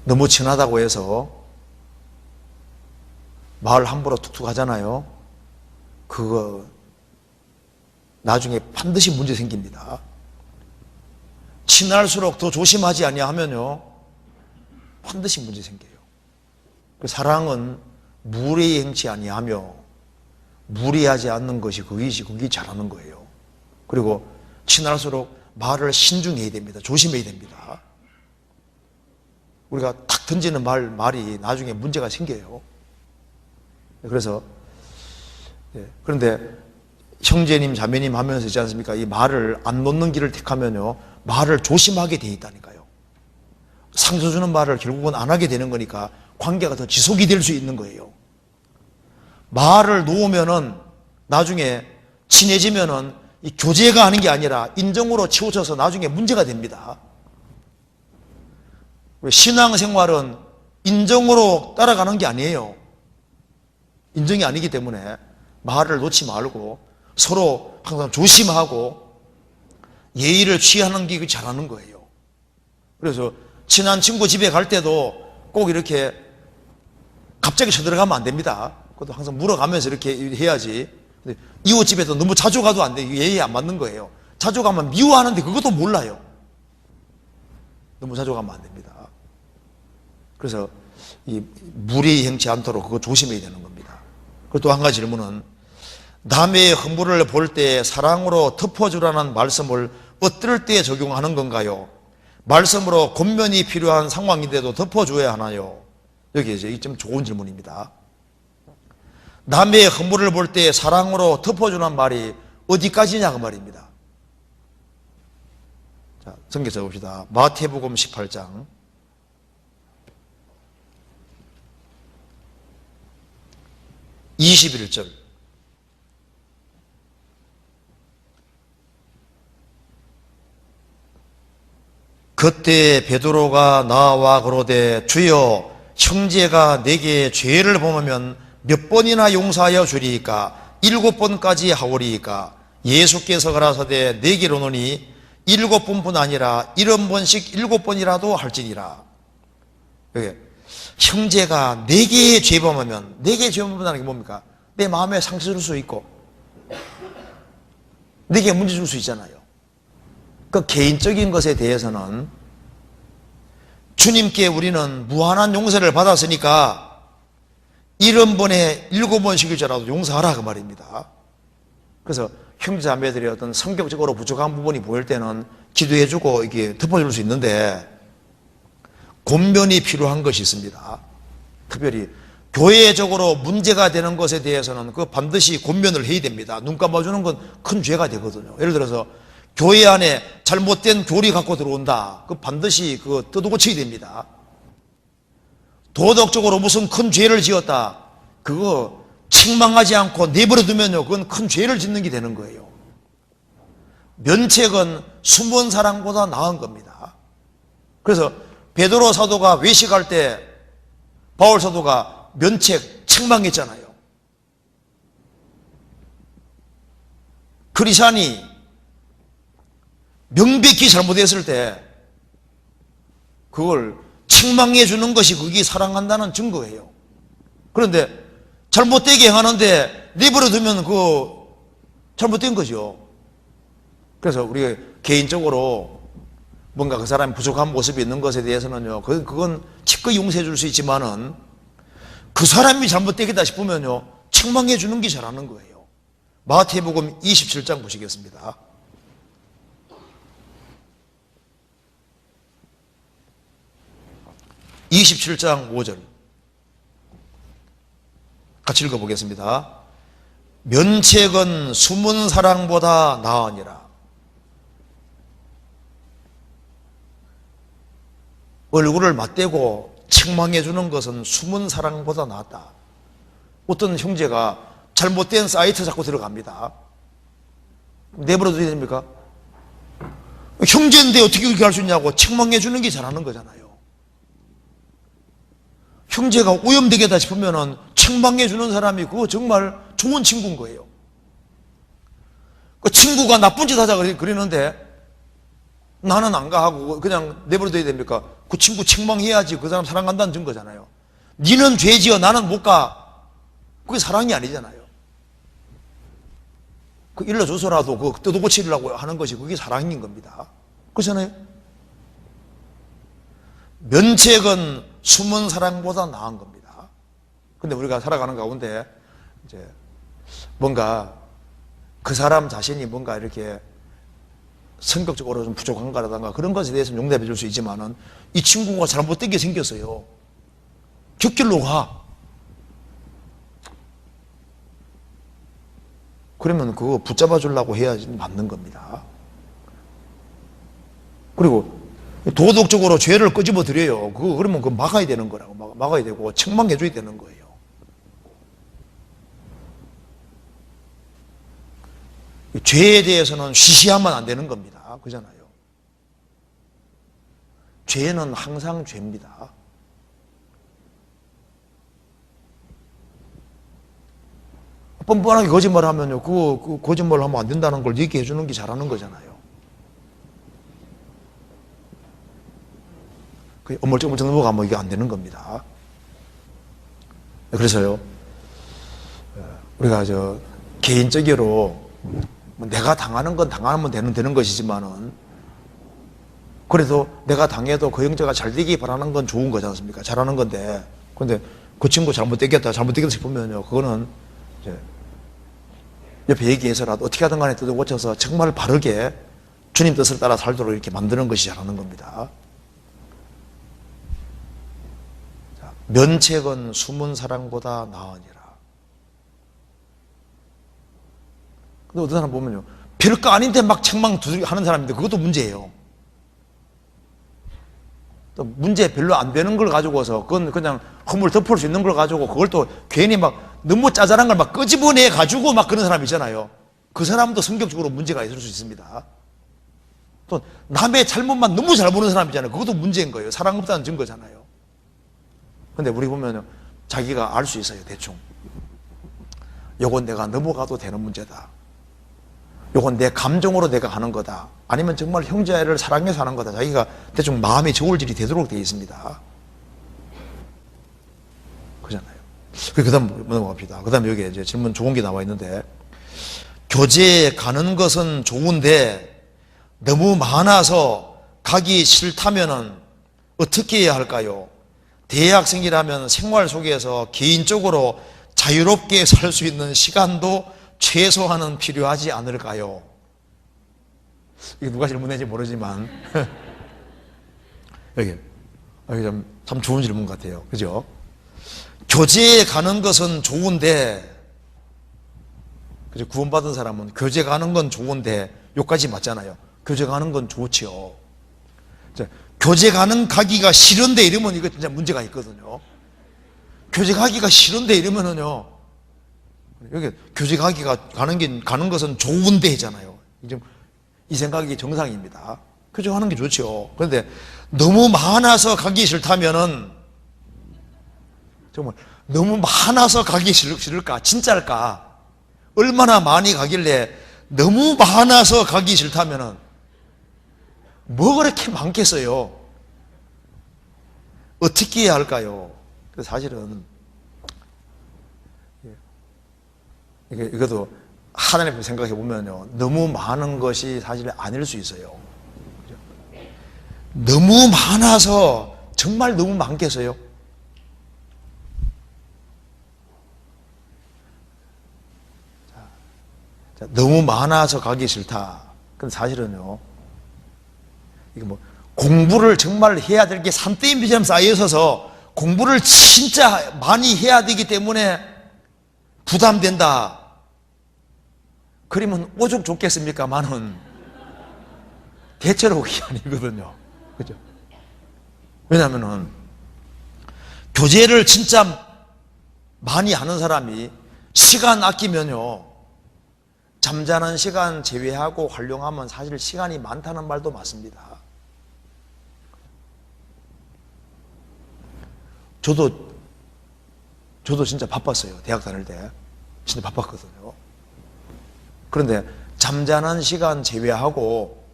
A: 너무 친하다고 해서 말 함부로 툭툭 하잖아요. 그거 나중에 반드시 문제 생깁니다. 친할수록 더 조심하지 아니하면요 반드시 문제 생겨요. 사랑은 무례히 행치 아니하며 무리하지 않는 것이 그게 잘하는 거예요. 그리고 친할수록 말을 신중해야 됩니다. 조심해야 됩니다. 우리가 탁 던지는 말이 나중에 문제가 생겨요. 그래서 그런데 형제님 자매님 하면서 있지 않습니까? 이 말을 안 놓는 길을 택하면요 말을 조심하게 돼 있다니까요. 상처 주는 말을 결국은 안 하게 되는 거니까 관계가 더 지속이 될 수 있는 거예요. 말을 놓으면은 나중에 친해지면은 이 교제가 하는 게 아니라 인정으로 치우쳐서 나중에 문제가 됩니다. 신앙생활은 인정으로 따라가는 게 아니에요. 인정이 아니기 때문에 말을 놓지 말고 서로 항상 조심하고 예의를 취하는 게 잘하는 거예요. 그래서 친한 친구 집에 갈 때도 꼭 이렇게 갑자기 쳐들어가면 안 됩니다. 그것도 항상 물어가면서 이렇게 해야지. 근데 이웃 집에도 너무 자주 가도 안 돼요. 예의에 안 맞는 거예요. 자주 가면 미워하는데 그것도 몰라요. 너무 자주 가면 안 됩니다. 그래서 이 무례히 행치 않도록 그거 조심해야 되는 겁니다. 그리고 또 한 가지 질문은 남의 허물을 볼 때 사랑으로 덮어주라는 말씀을 어떨 때 적용하는 건가요? 말씀으로 권면이 필요한 상황인데도 덮어줘야 하나요? 여기 이제 좀 좋은 질문입니다. 남의 허물을 볼 때 사랑으로 덮어주는 말이 어디까지냐 그 말입니다. 자, 성경 써봅시다. 마태복음 18장 21절. 그때 베드로가 나와 그러되 주여 형제가 내게 죄를 범하면 몇 번이나 용서하여 주리이까 7번까지 하오리이까 예수께서 가라사대 내게로 노니 7번뿐 아니라 70번씩 7번이라도 할지니라. 여기 형제가 내게 죄 범하면, 내게 죄 범한다는 게 뭡니까? 내 마음에 상처 줄 수 있고 내게 문제 줄 수 있잖아요. 그 개인적인 것에 대해서는 주님께 우리는 무한한 용서를 받았으니까 70번에 7번씩일지라도 용서하라 그 말입니다. 그래서 형제자매들이 어떤 성격적으로 부족한 부분이 보일 때는 기도해주고 이게 덮어줄 수 있는데 권면이 필요한 것이 있습니다. 특별히 교회적으로 문제가 되는 것에 대해서는 그 반드시 권면을 해야 됩니다. 눈 감아주는 건 큰 죄가 되거든요. 예를 들어서 교회 안에 잘못된 교리 갖고 들어온다. 그 반드시 그 뜯어고쳐야 됩니다. 도덕적으로 무슨 큰 죄를 지었다. 그거 책망하지 않고 내버려 두면요, 그건 큰 죄를 짓는 게 되는 거예요. 면책은 숨은 사랑보다 나은 겁니다. 그래서 베드로 사도가 외식할 때 바울 사도가 면책, 책망했잖아요. 크리스찬이 명백히 잘못했을 때 그걸 책망해 주는 것이 그게 사랑한다는 증거예요. 그런데 잘못되게 하는데 내버려 두면 그거 잘못된 거죠. 그래서 우리가 개인적으로 뭔가 그 사람이 부족한 모습이 있는 것에 대해서는요, 그건 기꺼이 용서해 줄 수 있지만은 그 사람이 잘못되겠다 싶으면요, 책망해 주는 게 잘하는 거예요. 마태복음 27장 보시겠습니다. 27장 5절 같이 읽어보겠습니다. 면책은 숨은 사랑보다 나으니라. 얼굴을 맞대고 책망해 주는 것은 숨은 사랑보다 낫다. 어떤 형제가 잘못된 사이트 자꾸 들어갑니다. 내버려둬야 됩니까? 형제인데 어떻게 그렇게 할 수 있냐고 책망해 주는 게 잘하는 거잖아요. 형제가 오염되겠다 싶으면은 책망해 주는 사람이 그거 정말 좋은 친구인 거예요. 그 친구가 나쁜 짓 하자 그러는데 나는 안 가 하고 그냥 내버려둬야 됩니까? 그 친구 책망해야지 그 사람 사랑한다는 증거잖아요. 니는 죄지어 나는 못 가. 그게 사랑이 아니잖아요. 그 일러줘서라도 그 뜯어고치려고 하는 것이 그게 사랑인 겁니다. 그렇잖아요. 면책은 숨은 사랑보다 나은 겁니다. 근데 우리가 살아가는 가운데 이제 뭔가 그 사람 자신이 뭔가 이렇게 성격적으로 좀 부족한 거라든가 그런 것에 대해서는 용납해 줄 수 있지만은 이 친구가 잘못되게 생겼어요. 곁길로 가. 그러면 그거 붙잡아 주려고 해야지 맞는 겁니다. 그리고 도덕적으로 죄를 끄집어 드려요. 그러면 그거 막아야 되는 거라고. 막아야 되고 책망해 줘야 되는 거예요. 죄에 대해서는 쉬쉬하면 안 되는 겁니다. 그잖아요. 죄는 항상 죄입니다. 뻔뻔하게 거짓말하면요, 그 거짓말 하면 안 된다는 걸 얘기해 주는 게 잘하는 거잖아요. 어물쩍어물쩍 넘어가면 이게 안 되는 겁니다. 그래서요, 우리가 개인적으로 내가 당하는 건 당하면 되는 것이지만은 그래도 내가 당해도 그 형제가 잘 되기 바라는 건 좋은 거지 않습니까? 잘하는 건데. 그런데 그 친구 잘못되겠다 싶으면요, 그거는 이제 옆에 얘기해서라도 어떻게 하든 간에 뜯어 고쳐서 정말 바르게 주님 뜻을 따라 살도록 이렇게 만드는 것이 잘하는 겁니다. 자, 면책은 숨은 사랑보다 나으니라. 근데 어떤 사람 보면요, 별거 아닌데 막 책망 하는 사람인데 그것도 문제예요. 또 문제 별로 안 되는 걸 가지고서 그건 그냥 허물 덮을 수 있는 걸 가지고 그걸 또 괜히 막 너무 짜잘한 걸 막 끄집어내 가지고 막 그런 사람 있잖아요. 그 사람도 성격적으로 문제가 있을 수 있습니다. 또 남의 잘못만 너무 잘 보는 사람 있잖아요. 그것도 문제인 거예요. 사랑 없다는 증거잖아요. 근데 우리 보면 자기가 알 수 있어요. 대충 요건 내가 넘어가도 되는 문제다. 요건 내 감정으로 내가 하는 거다. 아니면 정말 형제를 사랑해서 하는 거다. 자기가 대충 마음이 저울질이 되도록 되어 있습니다. 그잖아요. 그 다음 넘어갑시다. 그 다음 여기 이제 질문 좋은 게 나와 있는데, 교제에 가는 것은 좋은데 너무 많아서 가기 싫다면은 어떻게 해야 할까요? 대학생이라면 생활 속에서 개인적으로 자유롭게 살 수 있는 시간도 최소한은 필요하지 않을까요? 이게 누가 질문했는지 모르지만 여기 참 좋은 질문 같아요. 그죠? 교제에 가는 것은 좋은데, 그죠? 구원받은 사람은 교제 가는 건 좋은데, 요까지 맞잖아요. 교제 가는 건 좋지요. 교제 가기가 싫은데 이러면 이거 진짜 문제가 있거든요. 교제 가기가 싫은데 이러면은요, 여기 교제 가는 것은 좋은데잖아요. 이 생각이 정상입니다. 교제 가는 게 좋죠. 그런데 너무 많아서 가기 싫다면은, 정말 너무 많아서 가기 싫을까? 진짜일까? 얼마나 많이 가길래 너무 많아서 가기 싫다면은 뭐 그렇게 많겠어요? 어떻게 해야 할까요? 사실은 이것도 하나님 생각해 보면요, 너무 많은 것이 사실 아닐 수 있어요. 너무 많아서 정말 너무 많겠어요? 너무 많아서 가기 싫다. 근데 사실은요, 이게 뭐 공부를 정말 해야 될 게 산더미처럼 쌓여 있어서 공부를 진짜 많이 해야 되기 때문에 부담된다. 그러면 오죽 좋겠습니까만은 대체로 그게 아니거든요. 그죠? 왜냐하면은 교제를 진짜 많이 하는 사람이 시간 아끼면요, 잠자는 시간 제외하고 활용하면 사실 시간이 많다는 말도 맞습니다. 저도 진짜 바빴어요. 대학 다닐 때 진짜 바빴거든요. 그런데 잠자는 시간 제외하고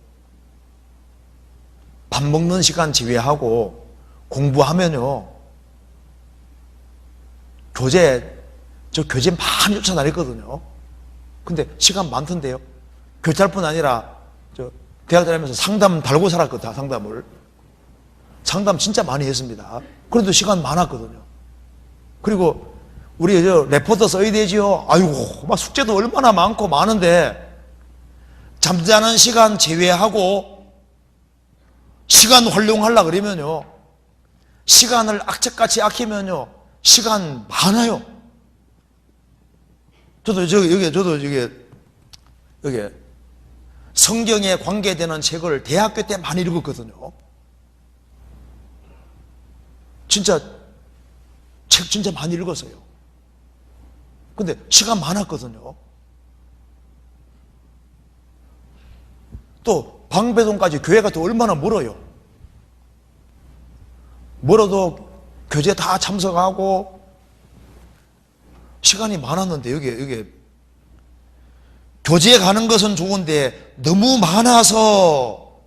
A: 밥 먹는 시간 제외하고 공부하면요, 교재 많이 쫓아다녔거든요. 근데 시간 많던데요. 교체할 뿐 아니라 대학 다니면서 상담 달고 살았거든요. 상담 진짜 많이 했습니다. 그래도 시간 많았거든요. 그리고 우리 레포트 써야 되지요. 아이고, 막 숙제도 얼마나 많고 많은데 잠자는 시간 제외하고 시간 활용하려고 그러면요, 시간을 악착같이 아끼면요, 시간 많아요. 저도 여기 성경에 관계되는 책을 대학교 때 많이 읽었거든요. 진짜 책 진짜 많이 읽었어요. 근데 시간 많았거든요. 또 방배동까지 교회가 또 얼마나 멀어요. 멀어도 교제 다 참석하고 시간이 많았는데 여기 교제에 가는 것은 좋은데 너무 많아서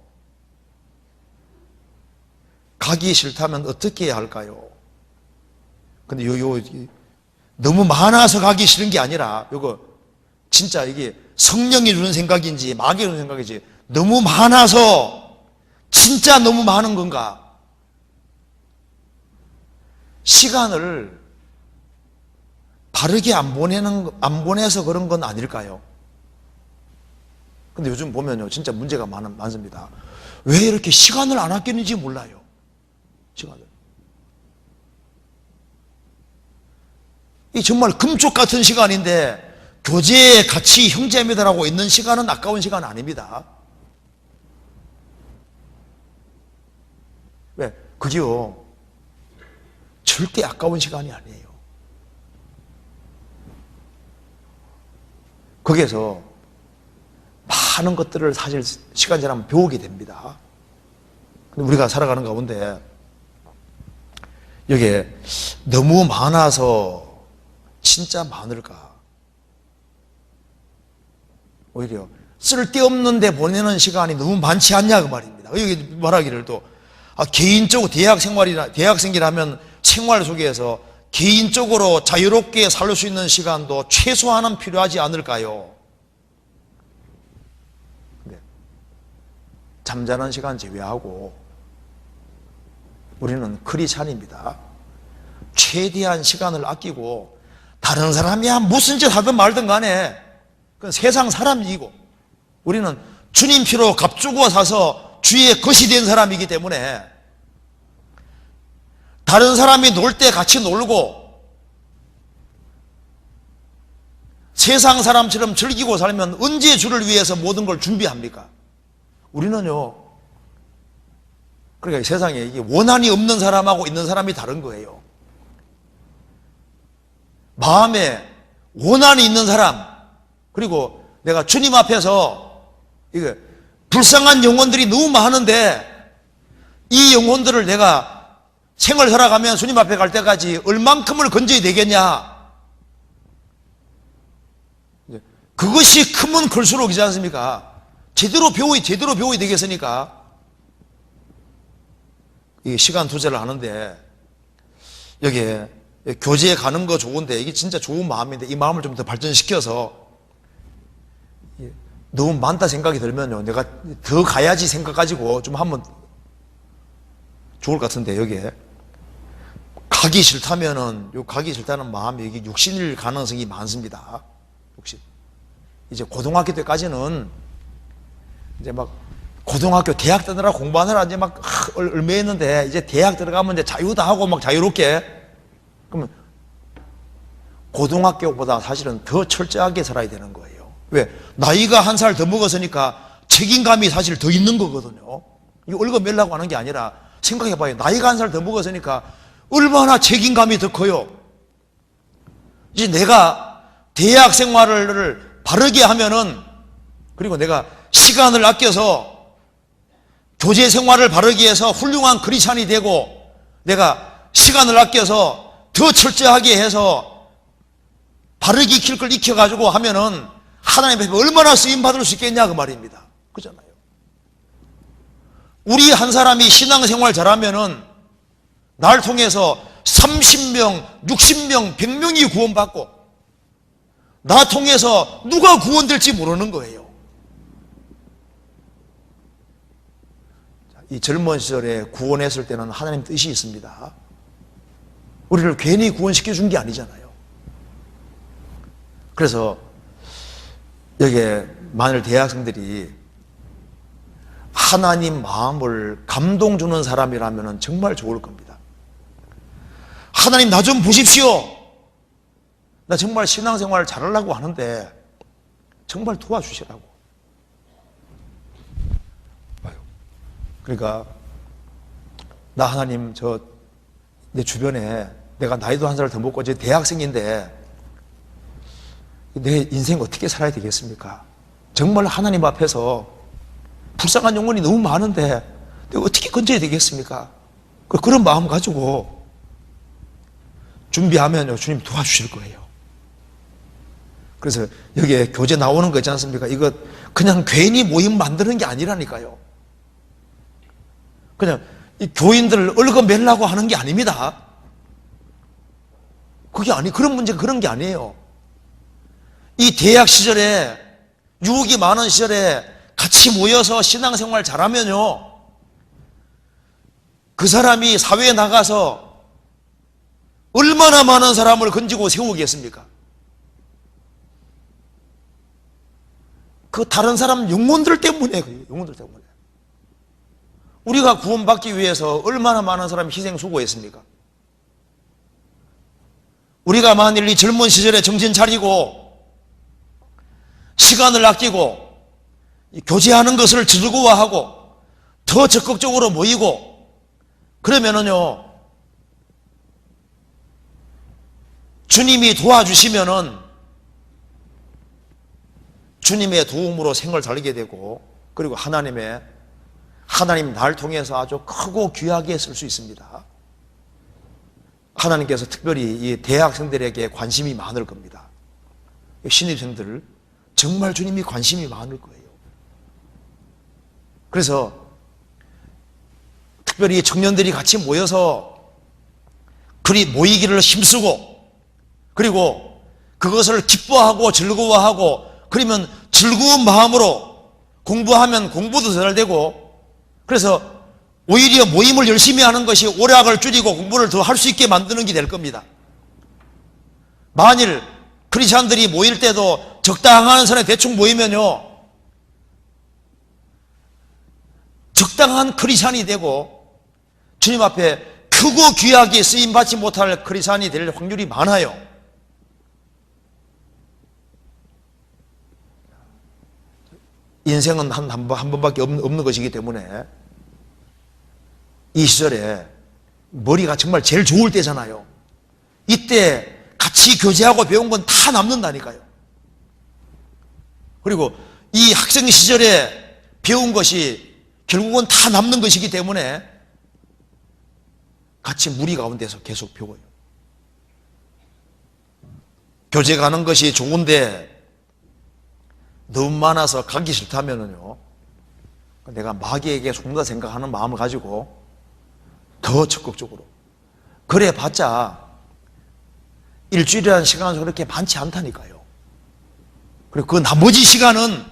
A: 가기 싫다면 어떻게 해야 할까요? 근데 너무 많아서 가기 싫은 게 아니라 진짜 이게 성령이 주는 생각인지 마귀가 주는 생각인지, 너무 많아서 진짜 너무 많은 건가? 시간을 바르게 안 보내서 그런 건 아닐까요? 근데 요즘 보면요, 진짜 문제가 많습니다. 왜 이렇게 시간을 안 아끼는지 몰라요. 시간을. 이 정말 금쪽 같은 시간인데 교제에 같이 형제매들하고 있는 시간은 아까운 시간 아닙니다. 왜? 그게요, 절대 아까운 시간이 아니에요. 거기에서 많은 것들을 사실 시간 지나면 배우게 됩니다. 근데 우리가 살아가는 가운데 여기에 너무 많아서 진짜 많을까? 오히려 쓸데없는데 보내는 시간이 너무 많지 않냐 그 말입니다. 여기 말하기를 또 개인적으로 대학생이라면 생활 속에서 개인적으로 자유롭게 살 수 있는 시간도 최소한은 필요하지 않을까요? 네. 잠자는 시간 제외하고 우리는 크리스찬입니다. 최대한 시간을 아끼고, 다른 사람이야 무슨 짓 하든 말든 간에 그건 세상 사람이고, 우리는 주님 피로 값주고 사서 주의 것이 된 사람이기 때문에 다른 사람이 놀 때 같이 놀고 세상 사람처럼 즐기고 살면 언제 주를 위해서 모든 걸 준비합니까? 우리는요, 그러니까 세상에 이게 원한이 없는 사람하고 있는 사람이 다른 거예요. 마음에 원한이 있는 사람, 그리고 내가 주님 앞에서 이게 불쌍한 영혼들이 너무 많은데 이 영혼들을 내가 생을 살아가면 주님 앞에 갈 때까지 얼만큼을 건져야 되겠냐? 그것이 크면 클수록이지 않습니까? 제대로 배워야 되겠으니까. 이게 시간 투자를 하는데, 여기에 교제에 가는 거 좋은데, 이게 진짜 좋은 마음인데, 이 마음을 좀 더 발전시켜서, 너무 많다 생각이 들면요, 내가 더 가야지 생각 가지고 좀 하면 좋을 것 같은데, 여기에. 가기 싫다면은, 요 가기 싫다는 마음이 이게 육신일 가능성이 많습니다. 육신. 이제 고등학교 때까지는 이제 막 고등학교, 대학 때느라 공부하느라 이제 막 얼매했는데 이제 대학 들어가면 이제 자유다 하고 막 자유롭게. 그러면 고등학교보다 사실은 더 철저하게 살아야 되는 거예요. 왜? 나이가 한 살 더 먹었으니까 책임감이 사실 더 있는 거거든요. 이거 얽어매려고 하는 게 아니라 생각해봐요. 나이가 한 살 더 먹었으니까 얼마나 책임감이 더 커요. 이제 내가 대학 생활을 바르게 하면은, 그리고 내가 시간을 아껴서 교제 생활을 바르게 해서 훌륭한 크리스찬이 되고, 내가 시간을 아껴서 더 철저하게 해서 바르게 익힐 걸 익혀가지고 하면은 하나님 앞에 얼마나 쓰임받을 수 있겠냐 그 말입니다. 그잖아요. 우리 한 사람이 신앙생활 잘하면은 날 통해서 30명, 60명, 100명이 구원받고 나 통해서 누가 구원될지 모르는 거예요. 이 젊은 시절에 구원했을 때는 하나님 뜻이 있습니다. 우리를 괜히 구원시켜 준 게 아니잖아요. 그래서 여기에 만일 대학생들이 하나님 마음을 감동 주는 사람이라면 정말 좋을 겁니다. 하나님 나 좀 보십시오. 나 정말 신앙생활 잘하려고 하는데 정말 도와주시라고. 그러니까 나 하나님 내 주변에 내가 나이도 한 살 더 먹고 이제 대학생인데 내 인생 어떻게 살아야 되겠습니까? 정말 하나님 앞에서 불쌍한 영혼이 너무 많은데 내가 어떻게 건져야 되겠습니까? 그런 마음 가지고 준비하면요, 주님 도와주실 거예요. 그래서 여기에 교재 나오는 거 있지 않습니까? 이거 그냥 괜히 모임 만드는 게 아니라니까요. 그냥 이 교인들을 얽어매려고 하는 게 아닙니다. 그런 문제가 그런 게 아니에요. 이 대학 시절에, 유혹이 많은 시절에 같이 모여서 신앙생활 잘하면요, 그 사람이 사회에 나가서 얼마나 많은 사람을 건지고 세우겠습니까? 그 다른 사람 영혼들 때문에, 영혼들 때문에. 우리가 구원받기 위해서 얼마나 많은 사람이 희생 수고했습니까? 우리가 만일 이 젊은 시절에 정신 차리고 시간을 아끼고 교제하는 것을 즐거워하고 더 적극적으로 모이고 그러면은요, 주님이 도와주시면은 주님의 도움으로 생을 살게 되고, 그리고 하나님 날 통해서 아주 크고 귀하게 쓸 수 있습니다. 하나님께서 특별히 이 대학생들에게 관심이 많을 겁니다. 신입생들 정말 주님이 관심이 많을 거예요. 그래서 특별히 청년들이 같이 모여서 그리 모이기를 힘쓰고, 그리고 그것을 기뻐하고 즐거워하고, 그러면 즐거운 마음으로 공부하면 공부도 잘 되고, 그래서 오히려 모임을 열심히 하는 것이 오락을 줄이고 공부를 더 할 수 있게 만드는 게 될 겁니다. 만일 크리스찬들이 모일 때도 적당한 선에 대충 모이면요, 적당한 크리스찬이 되고 주님 앞에 크고 귀하게 쓰임받지 못할 크리스찬이 될 확률이 많아요. 인생은 한 번밖에 없는 것이기 때문에 이 시절에 머리가 정말 제일 좋을 때잖아요. 이때 같이 교제하고 배운 건 다 남는다니까요. 그리고 이 학생 시절에 배운 것이 결국은 다 남는 것이기 때문에 같이 무리 가운데서 계속 배워요. 교제 가는 것이 좋은데 너무 많아서 가기 싫다면요, 내가 마귀에게 속는다 생각하는 마음을 가지고 더 적극적으로, 그래 봤자 일주일이라는 시간은 그렇게 많지 않다니까요. 그리고 그 나머지 시간은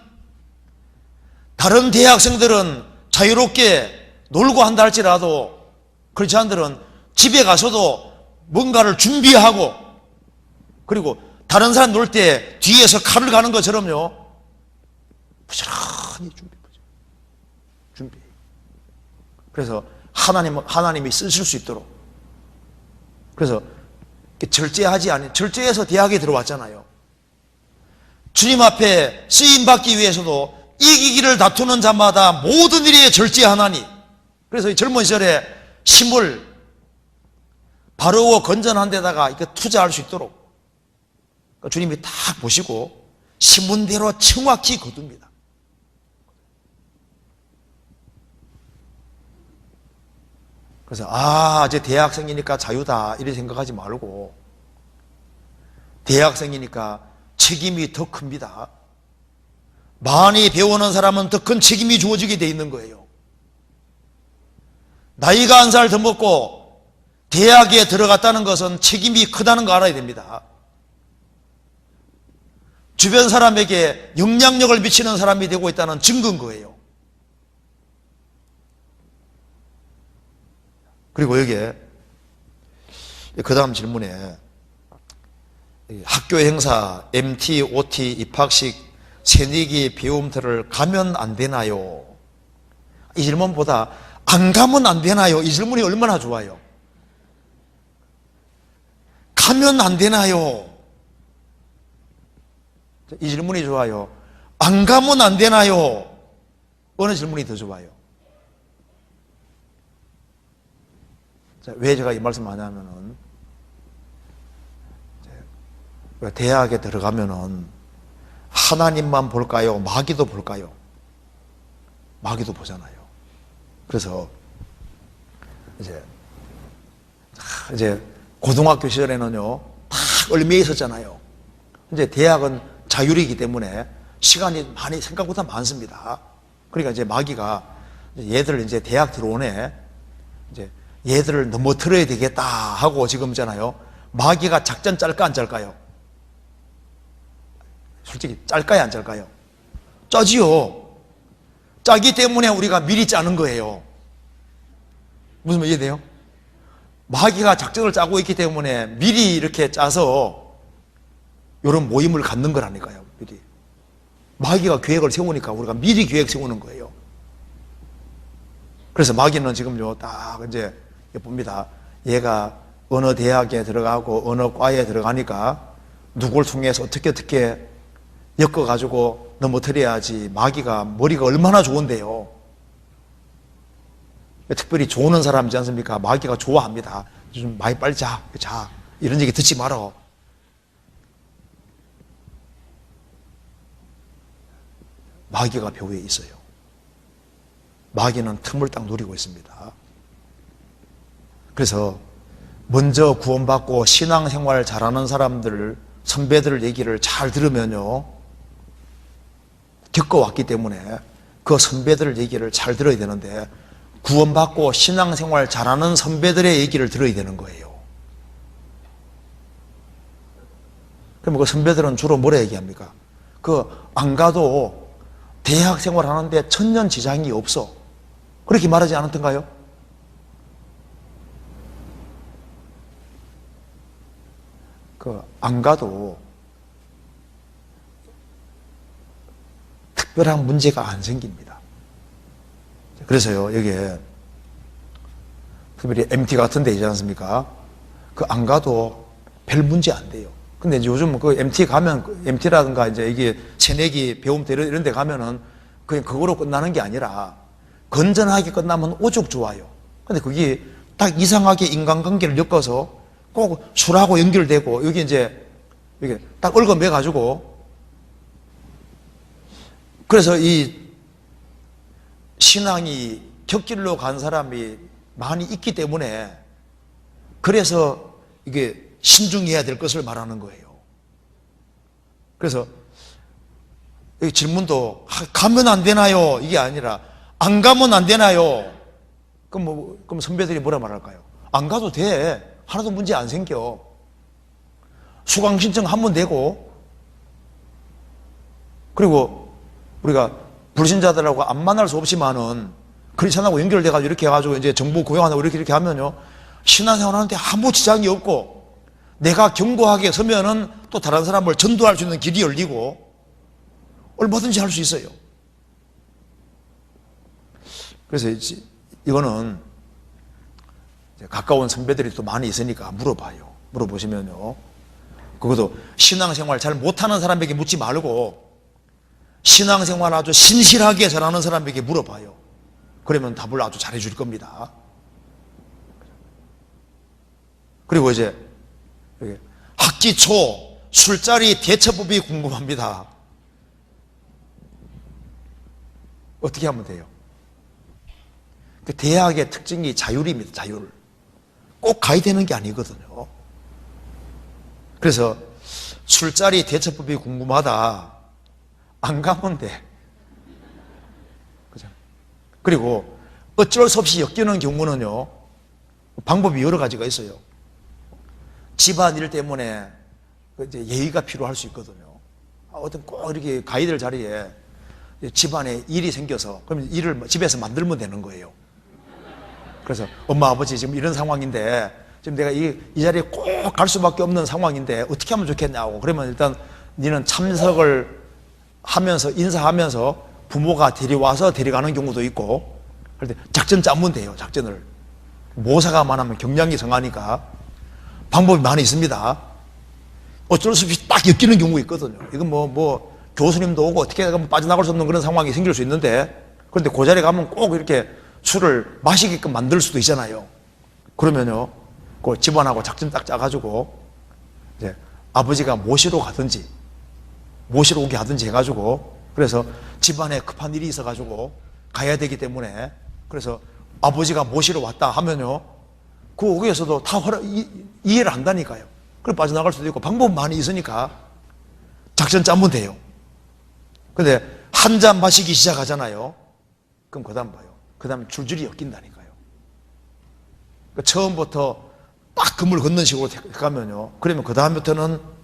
A: 다른 대학생들은 자유롭게 놀고 한다 할지라도 크리스찬들은 집에 가서도 뭔가를 준비하고, 그리고 다른 사람 놀 때 뒤에서 칼을 가는 것처럼요, 부지런히 준비. 그래서 하나님이 쓰실 수 있도록. 그래서 절제하지 않은, 절제해서 대학에 들어왔잖아요. 주님 앞에 쓰임 받기 위해서도 이기기를 다투는 자마다 모든 일에 절제하나니. 그래서 이 젊은 시절에 힘을 바르고 건전한 데다가 이거 투자할 수 있도록 주님이 딱 보시고 신문대로 정확히 거둡니다. 그래서 이제 대학생이니까 자유다 이렇게 생각하지 말고, 대학생이니까 책임이 더 큽니다. 많이 배우는 사람은 더 큰 책임이 주어지게 돼 있는 거예요. 나이가 한 살 더 먹고 대학에 들어갔다는 것은 책임이 크다는 거 알아야 됩니다. 주변 사람에게 영향력을 미치는 사람이 되고 있다는 증거인 거예요. 그리고 여기에 그 다음 질문에 학교 행사, MT, OT, 입학식, 새내기 배움터를 가면 안 되나요? 이 질문보다 안 가면 안 되나요? 이 질문이 얼마나 좋아요. 가면 안 되나요? 이 질문이 좋아요. 안 가면 안 되나요? 어느 질문이 더 좋아요? 왜 제가 이 말씀 하냐면은, 대학에 들어가면은 하나님만 볼까요? 마귀도 볼까요? 마귀도 보잖아요. 그래서 이제 고등학교 시절에는요, 다 얽매여 있었잖아요. 이제 대학은 자율이기 때문에 시간이 많이 생각보다 많습니다. 그러니까 이제 마귀가 얘들 이제 대학 들어오네, 이제 얘들을 넘어뜨려야 되겠다 하고 지금 있잖아요. 마귀가 작전 짤까 안 짤까요? 솔직히 짤까요 안 짤까요? 짜지요. 짜기 때문에 우리가 미리 짜는 거예요. 무슨 말 이해돼요? 마귀가 작전을 짜고 있기 때문에 미리 이렇게 짜서 이런 모임을 갖는 거라니까요. 미리. 마귀가 계획을 세우니까 우리가 미리 계획 세우는 거예요. 그래서 마귀는 지금요, 딱 이제 봅니다. 얘가 어느 대학에 들어가고 어느 과에 들어가니까 누굴 통해서 어떻게 엮어가지고 넘어뜨려야지. 마귀가 머리가 얼마나 좋은데요. 특별히 좋은 사람이지 않습니까? 마귀가 좋아합니다. 좀 많이 빨리 자. 이런 얘기 듣지 말어. 마귀가 배후에 있어요. 마귀는 틈을 딱 노리고 있습니다. 그래서 먼저 구원받고 신앙생활 잘하는 사람들, 선배들 얘기를 잘 들으면요, 겪어왔기 때문에 그 선배들 얘기를 잘 들어야 되는데, 구원받고 신앙생활 잘하는 선배들의 얘기를 들어야 되는 거예요. 그럼 그 선배들은 주로 뭐라 얘기합니까? 안 가도 대학생활 하는데 천년 지장이 없어. 그렇게 말하지 않았던가요? 안 가도 특별한 문제가 안 생깁니다. 그래서요, 여기에 특별히 MT 같은 데 있지 않습니까? 그 안 가도 별 문제 안 돼요. 근데 이제 요즘 그 MT 가면, MT라든가 이제 이게 새내기 배움터 이런 데 가면은 그냥 그거로 끝나는 게 아니라 건전하게 끝나면 오죽 좋아요. 근데 그게 딱 이상하게 인간관계를 엮어서 꼭 술하고 연결되고 여기 이제 이게 딱 얽어매 가지고 그래서 이 신앙이 격길로 간 사람이 많이 있기 때문에 그래서 이게 신중해야 될 것을 말하는 거예요. 그래서 이 질문도 가면 안 되나요? 이게 아니라 안 가면 안 되나요? 그럼 선배들이 뭐라 말할까요? 안 가도 돼. 하나도 문제 안 생겨. 수강 신청 하면 되고, 그리고 우리가 불신자들하고 안 만날 수 없지만은 크리스천하고 연결돼가지고 이렇게 해가지고 이제 정보 고용하고 이렇게 하면요, 신앙생활하는데 아무 지장이 없고, 내가 견고하게 서면은 또 다른 사람을 전도할 수 있는 길이 열리고, 얼마든지 할 수 있어요. 그래서 이거는 가까운 선배들이 또 많이 있으니까 물어봐요. 물어보시면요, 그것도 신앙생활 잘 못하는 사람에게 묻지 말고 신앙생활 아주 신실하게 잘하는 사람에게 물어봐요. 그러면 답을 아주 잘해 줄 겁니다. 그리고 이제 학기 초 술자리 대처법이 궁금합니다. 어떻게 하면 돼요? 대학의 특징이 자율입니다. 자율. 꼭 가야 되는 게 아니거든요. 그래서 술자리 대처법이 궁금하다. 안 가면 돼. 그죠? 그리고 어쩔 수 없이 엮이는 경우는요, 방법이 여러 가지가 있어요. 집안일 때문에 이제 예의가 필요할 수 있거든요. 어떤 꼭 이렇게 가야 될 자리에 집안에 일이 생겨서 그럼 일을 집에서 만들면 되는 거예요. 그래서 엄마 아버지 지금 이런 상황인데 지금 내가 이 자리에 꼭 갈 수밖에 없는 상황인데 어떻게 하면 좋겠냐고. 그러면 일단 너는 참석을 하면서 인사하면서 부모가 데려와서 데려가는 경우도 있고, 그럴 때 작전 짜면 돼요. 작전을. 모사가 많으면 경량이 성하니까 방법이 많이 있습니다. 어쩔 수 없이 딱 엮이는 경우가 있거든요. 이건 뭐 교수님도 오고 어떻게 하면 빠져나갈 수 없는 그런 상황이 생길 수 있는데, 그런데 그 자리에 가면 꼭 이렇게 술을 마시게끔 만들 수도 있잖아요. 그러면요, 그 집안하고 작전 딱 짜가지고 이제 아버지가 모시러 가든지 모시러 오게 하든지 해가지고, 그래서 집안에 급한 일이 있어가지고 가야 되기 때문에, 그래서 아버지가 모시러 왔다 하면요, 그 거기에서도 다 이해를 한다니까요. 그럼 빠져나갈 수도 있고 방법 많이 있으니까 작전 짜면 돼요. 근데 한 잔 마시기 시작하잖아요. 그럼 그 다음 봐요. 그 다음 줄줄이 엮인다니까요. 그러니까 처음부터 딱 금을 걷는 식으로 가면요, 그러면 그 다음부터는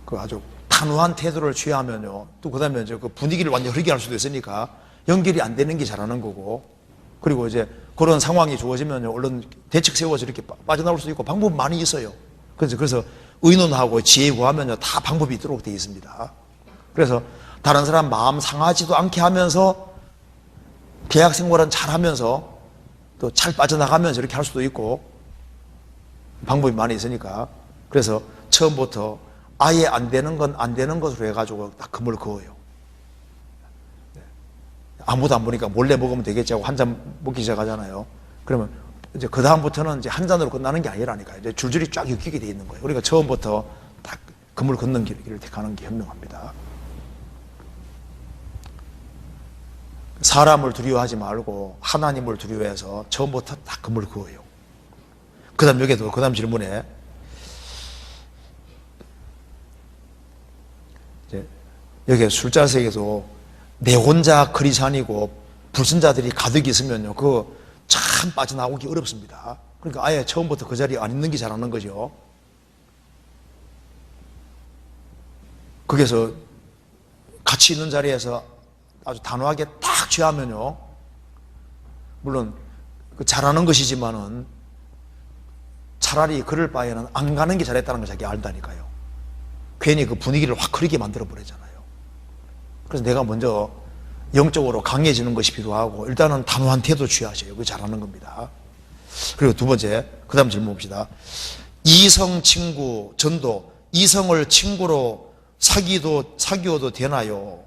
A: 그 아주 단호한 태도를 취하면요, 또 그 다음에 그 분위기를 완전히 흐리게 할 수도 있으니까 연결이 안 되는 게 잘하는 거고, 그리고 이제 그런 상황이 주어지면요, 얼른 대책 세워서 이렇게 빠져나올 수 있고 방법 많이 있어요. 그래서 의논하고 지혜 구하면요, 다 방법이 있도록 되어 있습니다. 그래서 다른 사람 마음 상하지도 않게 하면서 대학 생활은 잘 하면서 또 잘 빠져나가면서 이렇게 할 수도 있고 방법이 많이 있으니까, 그래서 처음부터 아예 안 되는 건 안 되는 것으로 해가지고 딱 금을 그어요. 아무도 안 보니까 몰래 먹으면 되겠지 하고 한 잔 먹기 시작하잖아요. 그러면 이제 그 다음부터는 이제 한 잔으로 끝나는 게 아니라니까요. 이제 줄줄이 쫙 엮이게 돼 있는 거예요. 우리가 처음부터 딱 금을 걷는 길을 택하는 게 현명합니다. 사람을 두려워하지 말고 하나님을 두려워해서 처음부터 딱 금을 그어요. 그 다음 여기에도 그 다음 질문에 이제 여기 술자석에도 내 혼자 크리스찬이고 불신자들이 가득 있으면요, 그거 참 빠져나오기 어렵습니다. 그러니까 아예 처음부터 그 자리에 안 있는 게 잘하는 거죠. 거기서 같이 있는 자리에서 아주 단호하게 딱 취하면요, 물론 그 잘하는 것이지만은 차라리 그럴 바에는 안 가는 게 잘했다는 걸 자기 알다니까요. 괜히 그 분위기를 확 흐리게 만들어 버리잖아요. 그래서 내가 먼저 영적으로 강해지는 것이 필요하고 일단은 단호한 태도 취하셔요. 그거 잘하는 겁니다. 그리고 두 번째, 그 다음 질문 봅시다. 이성 친구 전도, 이성을 친구로 사귀어도 되나요?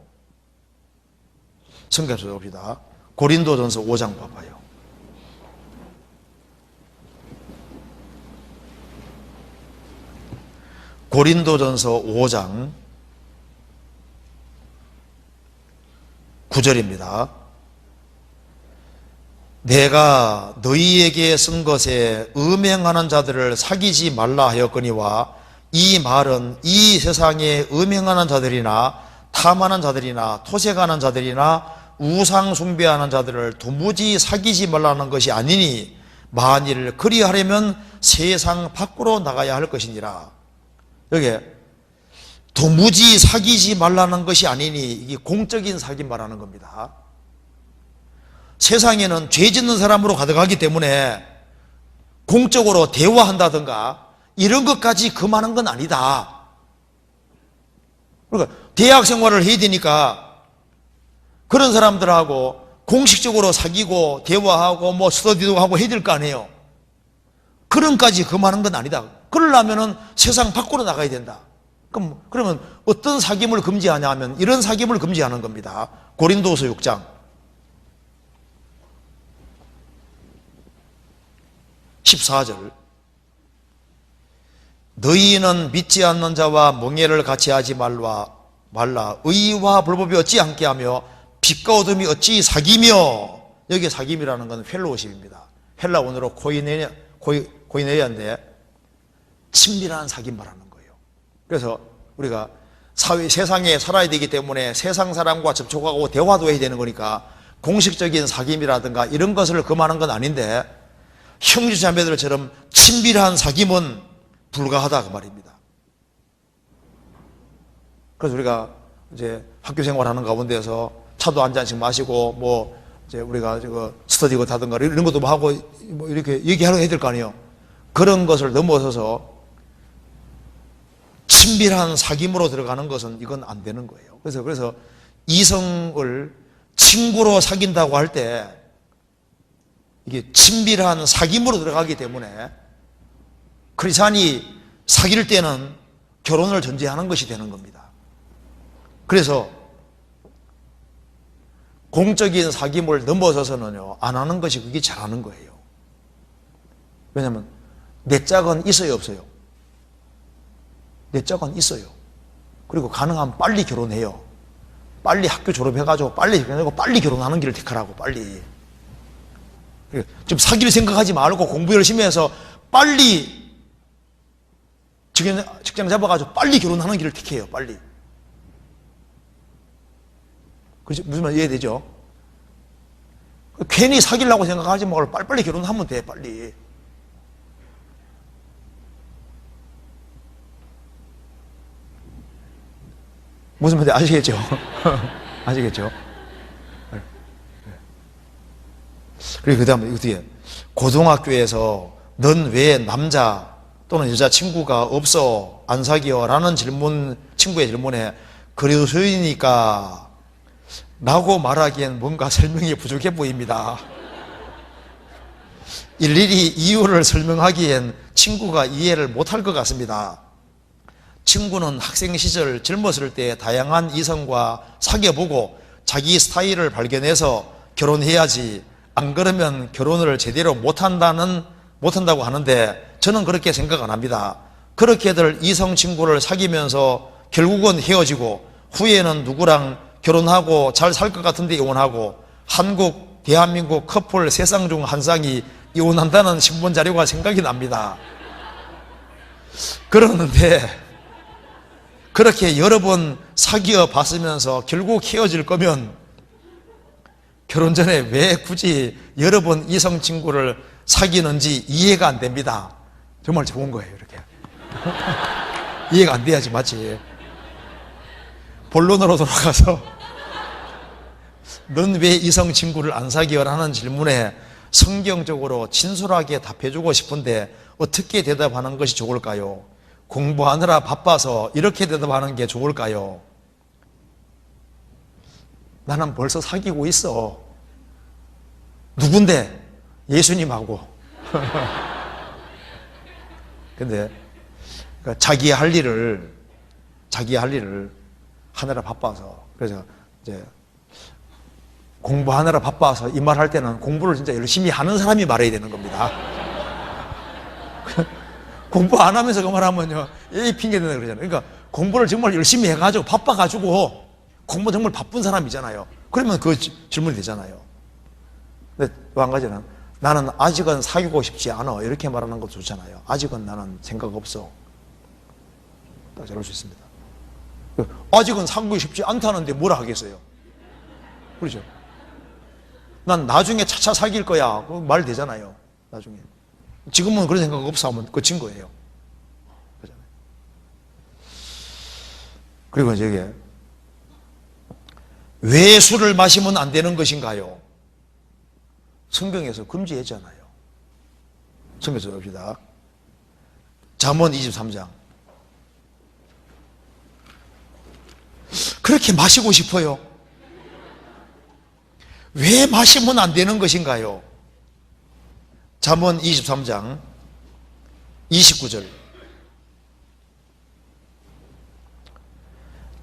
A: 성경에서 봅시다. 고린도전서 5장 봐봐요. 고린도전서 5장 9절입니다. 내가 너희에게 쓴 것에 음행하는 자들을 사귀지 말라 하였거니와 이 말은 이 세상에 음행하는 자들이나 탐하는 자들이나 토색하는 자들이나 우상 숭배하는 자들을 도무지 사귀지 말라는 것이 아니니 만일 그리하려면 세상 밖으로 나가야 할 것이니라. 여기 도무지 사귀지 말라는 것이 아니니 이게 공적인 사귐 말하는 겁니다. 세상에는 죄 짓는 사람으로 가득하기 때문에 공적으로 대화한다든가 이런 것까지 금하는 건 아니다. 그러니까 대학 생활을 해야 되니까 그런 사람들하고 공식적으로 사귀고 대화하고 뭐 스터디도 하고 해야 될 거 아니에요. 그런까지 금하는 건 아니다. 그러려면은 세상 밖으로 나가야 된다. 그러면 어떤 사귐을 금지하냐 하면 이런 사귐을 금지하는 겁니다. 고린도서 6장 14절. 너희는 믿지 않는 자와 멍에를 같이 하지 말라. 의와 불법이 어찌 함께하며 빛과 어둠이 어찌 사귀며. 여기 사귐이라는 건 펠로우십입니다. 헬라 원어로 코이네리아인데 친밀한 사귐 말하는 거예요. 그래서 우리가 세상에 살아야 되기 때문에 세상 사람과 접촉하고 대화도 해야 되는 거니까 공식적인 사귐이라든가 이런 것을 금하는 건 아닌데 형제자매들처럼 친밀한 사귐은 불가하다 그 말입니다. 그래서 우리가 이제 학교 생활하는 가운데서 차도 한 잔씩 마시고 뭐 이제 우리가 스터디고 하든가 이런 것도 뭐 하고 뭐 이렇게 얘기하려고 해야 될 거 아니에요. 그런 것을 넘어서서 친밀한 사귐으로 들어가는 것은 이건 안 되는 거예요. 그래서 이성을 친구로 사귄다고 할 때 이게 친밀한 사귐으로 들어가기 때문에 크리스찬이 사귈 때는 결혼을 전제하는 것이 되는 겁니다. 그래서 공적인 사귐을 넘어서서는요 안 하는 것이 그게 잘하는 거예요. 왜냐하면 내 짝은 있어요 없어요? 내 짝은 있어요. 그리고 가능하면 빨리 결혼해요. 빨리 학교 졸업해가지고 빨리 결혼하고 빨리 결혼하는 길을 택하라고. 빨리 좀 사귈 생각하지 말고 공부 열심히 해서 빨리 직장 잡아가지고 빨리 결혼하는 길을 택해요. 빨리. 그렇지? 무슨 말 이해되죠? 괜히 사귀려고 생각하지 말고 빨리빨리 결혼하면 돼. 빨리. 무슨 말인지 아시겠죠? 아시겠죠? 그리고 그 다음에 어떻게 고등학교에서 넌 왜 남자 또는 여자친구가 없어 안 사귀어? 라는 친구의 질문에 그리스도인이니까 라고 말하기엔 뭔가 설명이 부족해 보입니다. 일일이 이유를 설명하기엔 친구가 이해를 못할 것 같습니다. 친구는 학생 시절 젊었을 때 다양한 이성과 사귀어보고 자기 스타일을 발견해서 결혼해야지 안 그러면 결혼을 제대로 못한다고 하는데 저는 그렇게 생각 안 합니다. 그렇게들 이성 친구를 사귀면서 결국은 헤어지고 후에는 누구랑 결혼하고 잘 살 것 같은데 이혼하고 대한민국 커플 3쌍 중 1쌍이 이혼한다는 신문 자료가 생각이 납니다. 그러는데 그렇게 여러 번 사귀어 봤으면서 결국 헤어질 거면 결혼 전에 왜 굳이 여러 번 이성 친구를 사귀는지 이해가 안 됩니다. 정말 좋은 거예요, 이렇게. 이해가 안 돼야지 맞지. 본론으로 돌아가서 넌 왜 이성 친구를 안 사귀어라는 질문에 성경적으로 진솔하게 답해주고 싶은데 어떻게 대답하는 것이 좋을까요? 공부하느라 바빠서 이렇게 대답하는 게 좋을까요? 나는 벌써 사귀고 있어. 누군데? 예수님하고. 근데 자기 할 일을 하느라 바빠서, 그래서 이제 공부하느라 바빠서 이 말 할 때는 공부를 진짜 열심히 하는 사람이 말해야 되는 겁니다. 공부 안 하면서 그 말하면요, 이 핑계 대는 그러잖아요. 그러니까 공부를 정말 열심히 해가지고 바빠가지고 공부 정말 바쁜 사람이잖아요. 그러면 그 질문이 되잖아요. 근데 또 한 가지는 나는 아직은 사귀고 싶지 않아, 이렇게 말하는 것도 좋잖아요. 아직은 나는 생각 없어. 딱 저럴 수 있습니다. 아직은 사귀고 싶지 않다는데 뭐라 하겠어요? 그렇죠? 난 나중에 차차 사귈 거야, 그 말 되잖아요. 나중에. 지금은 그런 생각 없어 하면 끝인 거예요. 그렇잖아요. 그리고 이제 왜 술을 마시면 안 되는 것인가요? 성경에서 금지했잖아요. 성경에서 봅시다. 잠언 23장. 그렇게 마시고 싶어요. 왜 마시면 안 되는 것인가요? 잠언 23장 29절.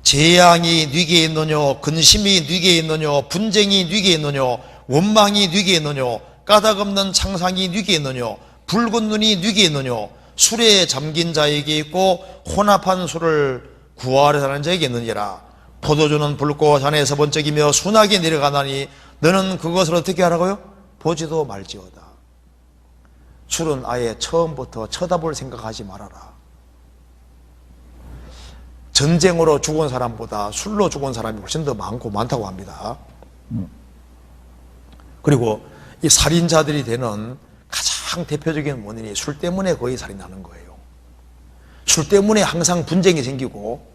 A: 재앙이 네게 있느뇨, 근심이 네게 있느뇨, 분쟁이 네게 있느뇨, 원망이 네게 있느뇨, 까닭없는 창상이 네게 있느뇨, 붉은 눈이 네게 있느뇨, 술에 잠긴 자에게 있고 혼합한 술을 구하려 하는 자에게 있느니라. 포도주는 붉고 잔에서 번쩍이며 순하게 내려가나니 너는 그것을 어떻게 하라고요? 보지도 말지어다. 술은 아예 처음부터 쳐다볼 생각하지 말아라. 전쟁으로 죽은 사람보다 술로 죽은 사람이 훨씬 더 많다고 합니다. 그리고 이 살인자들이 되는 가장 대표적인 원인이 술 때문에 거의 살인하는 거예요. 술 때문에 항상 분쟁이 생기고,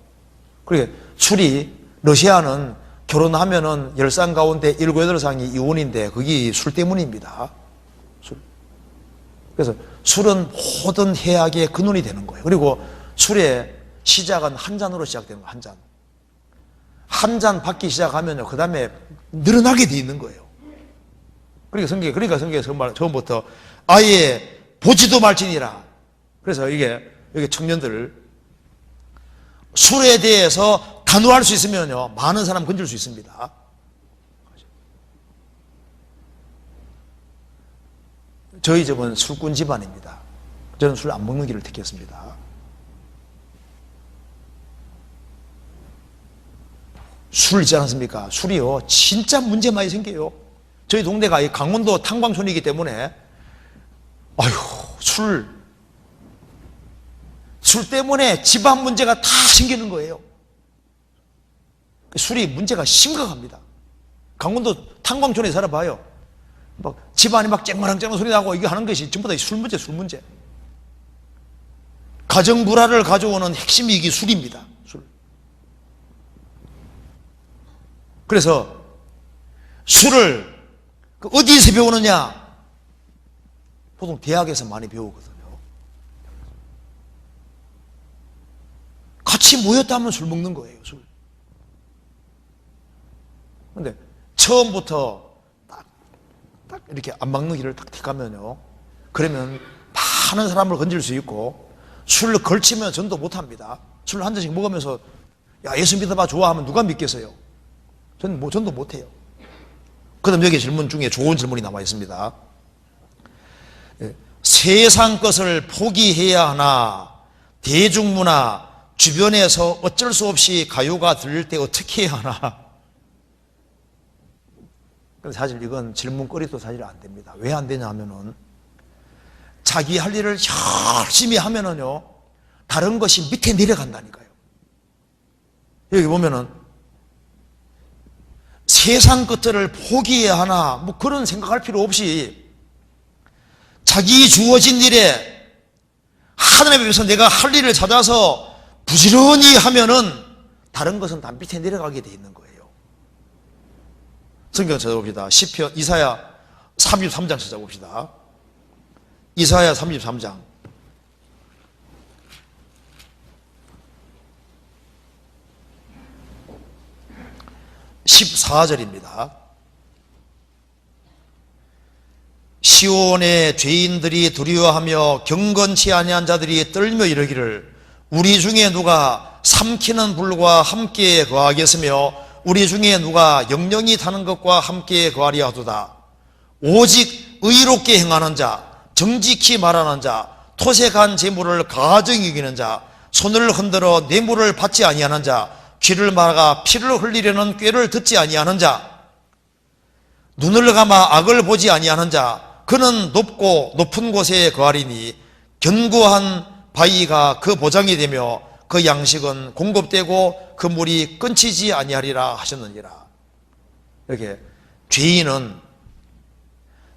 A: 그리고 술이, 러시아는 결혼하면은 10상 가운데 7, 8상이 이혼인데 그게 술 때문입니다. 술. 그래서 술은 모든 해악의 근원이 되는 거예요. 그리고 술의 시작은 한 잔으로 시작되는 거예요. 한 잔. 한 잔 받기 시작하면요, 그 다음에 늘어나게 돼 있는 거예요. 그러니까 성경에 처음부터 아예 보지도 말지니라. 그래서 여기 청년들, 술에 대해서 단호할 수 있으면요, 많은 사람 건질 수 있습니다. 저희 집은 술꾼 집안입니다. 저는 술 안 먹는 길을 택했습니다. 술 있지 않습니까? 술이요, 진짜 문제 많이 생겨요. 저희 동네가 이 강원도 탄광촌이기 때문에, 술 때문에 집안 문제가 다 생기는 거예요. 술이 문제가 심각합니다. 강원도 탄광촌에 살아봐요. 막 집안이 막 쨍마랑쨍마랑 소리 나고 이거 하는 것이 전부 다 술 문제. 가정 불화를 가져오는 핵심이 이게 술입니다. 술. 그래서 술을 어디서 배우느냐? 보통 대학에서 많이 배우거든요. 같이 모였다 하면 술 먹는 거예요, 술. 근데 처음부터 딱 이렇게 안 먹는 길을 딱 택하면요, 그러면 많은 사람을 건질 수 있고, 술을 걸치면 전도 못 합니다. 술 한 잔씩 먹으면서 야, 예수 믿어봐 좋아하면 누가 믿겠어요? 전도 못 해요. 그 다음 여기 질문 중에 좋은 질문이 나와 있습니다. 세상 것을 포기해야 하나, 대중문화, 주변에서 어쩔 수 없이 가요가 들릴 때 어떻게 해야 하나? 근데 사실 이건 질문거리도 사실 안 됩니다. 왜 안 되냐 하면은, 자기 할 일을 열심히 하면은요, 다른 것이 밑에 내려간다니까요. 여기 보면은, 세상 것들을 포기해야 하나, 뭐 그런 생각할 필요 없이, 자기 주어진 일에 하나님 앞에서 내가 할 일을 찾아서 부지런히 하면은 다른 것은 다 밑에 내려가게 돼 있는 거예요. 성경 찾아봅시다. 시편, 이사야 33장 찾아봅시다. 이사야 33장. 14절입니다. 시온의 죄인들이 두려워하며 경건치 아니한 자들이 떨며 이르기를 우리 중에 누가 삼키는 불과 함께 거하겠으며 우리 중에 누가 영영이 타는 것과 함께 거하리 하도다. 오직 의롭게 행하는 자, 정직히 말하는 자, 토색한 재물을 가증히 여기는 자, 손을 흔들어 뇌물을 받지 아니하는 자, 귀를 막아 피를 흘리려는 꾀를 듣지 아니하는 자, 눈을 감아 악을 보지 아니하는 자, 그는 높고 높은 곳에 거하리니 견고한 바위가 그 보장이 되며 그 양식은 공급되고 그 물이 끊치지 아니하리라 하셨느니라. 이렇게 죄인은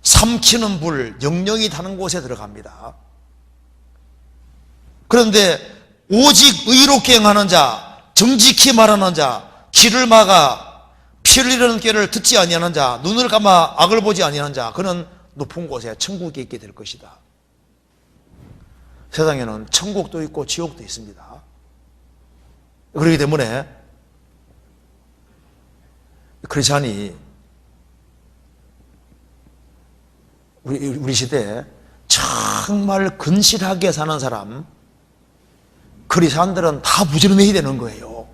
A: 삼키는 불, 영영이 타는 곳에 들어갑니다. 그런데 오직 의롭게 행하는 자, 정직히 말하는 자, 귀를 막아 피를 흘리는 꾀를 듣지 아니하는 자, 눈을 감아 악을 보지 아니하는 자, 그는 높은 곳에 천국에 있게 될 것이다. 세상에는 천국도 있고 지옥도 있습니다. 그렇기 때문에 크리스찬이 우리 시대에 정말 근실하게 사는 사람, 크리스찬들은 다 부지런해야 되는 거예요.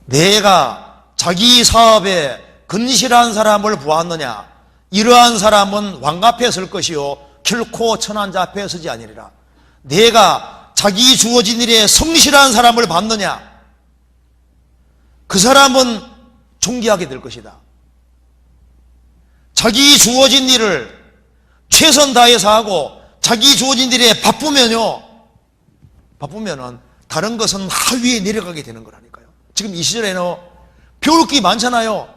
A: 내가 자기 사업에 근실한 사람을 보았느냐? 이러한 사람은 왕 앞에 설 것이요 결코 천한자 앞에 서지 아니리라. 내가 자기 주어진 일에 성실한 사람을 봤느냐? 그 사람은 존귀하게 될 것이다. 자기 주어진 일을 최선 다해서 하고 자기 주어진 일에 바쁘면은 다른 것은 하위에 내려가게 되는 거라니까요. 지금 이 시절에는 배울 게 많잖아요.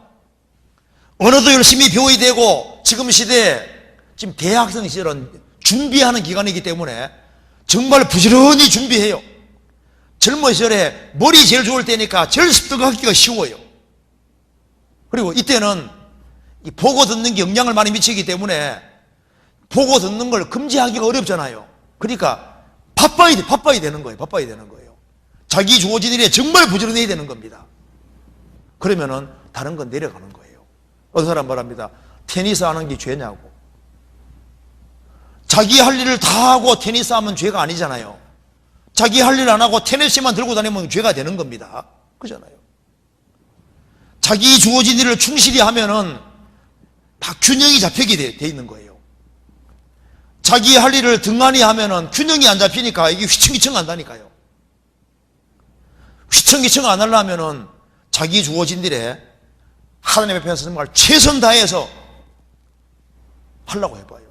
A: 언어도 열심히 배워야 되고, 지금 시대에 지금 대학생 시절은 준비하는 기간이기 때문에 정말 부지런히 준비해요. 젊은 시절에 머리 제일 좋을 때니까 제일 습득하기가 쉬워요. 그리고 이때는 이 보고 듣는 게 영향을 많이 미치기 때문에 보고 듣는 걸 금지하기가 어렵잖아요. 그러니까 바빠야 되는 거예요. 자기 주어진 일에 정말 부지런해야 되는 겁니다. 그러면은 다른 건 내려가는 거예요. 어떤 사람 말합니다. 테니스 하는 게 죄냐고. 자기 할 일을 다 하고 테니스 하면 죄가 아니잖아요. 자기 할 일 안 하고 테니스만 들고 다니면 죄가 되는 겁니다. 그잖아요. 자기 주어진 일을 충실히 하면은 다 균형이 잡히게 돼 있는 거예요. 자기 할 일을 등한히 하면은 균형이 안 잡히니까 이게 휘청휘청 한다니까요. 휘청휘청 안 하려면은 자기 주어진 일에 하나님 앞에서 정말 최선 다해서 하려고 해봐요.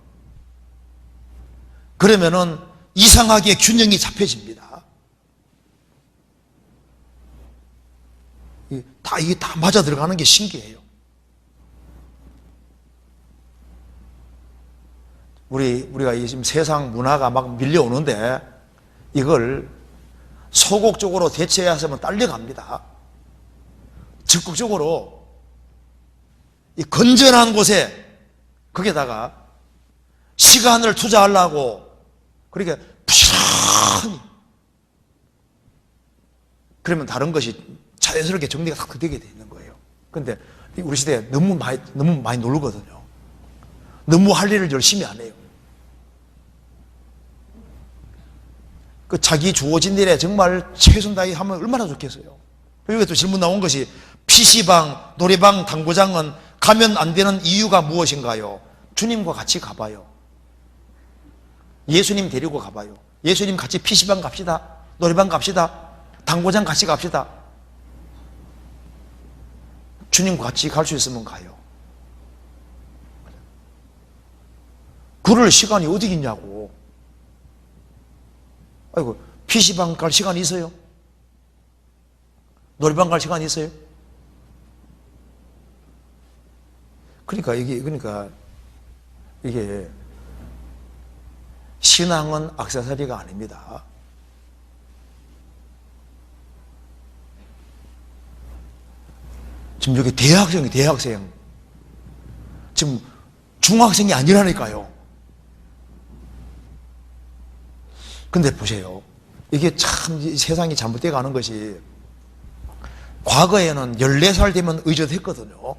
A: 그러면은 이상하게 균형이 잡혀집니다. 이게 다 맞아 들어가는 게 신기해요. 우리가 지금 세상 문화가 막 밀려오는데 이걸 소극적으로 대처해야 하면 딸려갑니다. 적극적으로 이 건전한 곳에 거기다가 시간을 투자하려고 그러니까 부지런히 그러면 다른 것이 자연스럽게 정리가 딱 되게 돼 있는 거예요. 그런데 우리 시대에 너무 많이 놀거든요. 너무 할 일을 열심히 안 해요. 그 자기 주어진 일에 정말 최선 다해 하면 얼마나 좋겠어요. 여기 또 질문 나온 것이 PC방, 노래방, 당구장은 가면 안 되는 이유가 무엇인가요? 주님과 같이 가봐요. 예수님 데리고 가봐요. 예수님 같이 PC방 갑시다. 노래방 갑시다. 당구장 같이 갑시다. 주님과 같이 갈 수 있으면 가요. 그럴 시간이 어디 있냐고. 아이고, PC방 갈 시간이 있어요? 노래방 갈 시간이 있어요? 그러니까 이게 신앙은 액세서리가 아닙니다. 지금 여기 대학생. 지금 중학생이 아니라니까요. 근데 보세요. 이게 참 세상이 잘못되어 가는 것이 과거에는 14살 되면 의젓했거든요.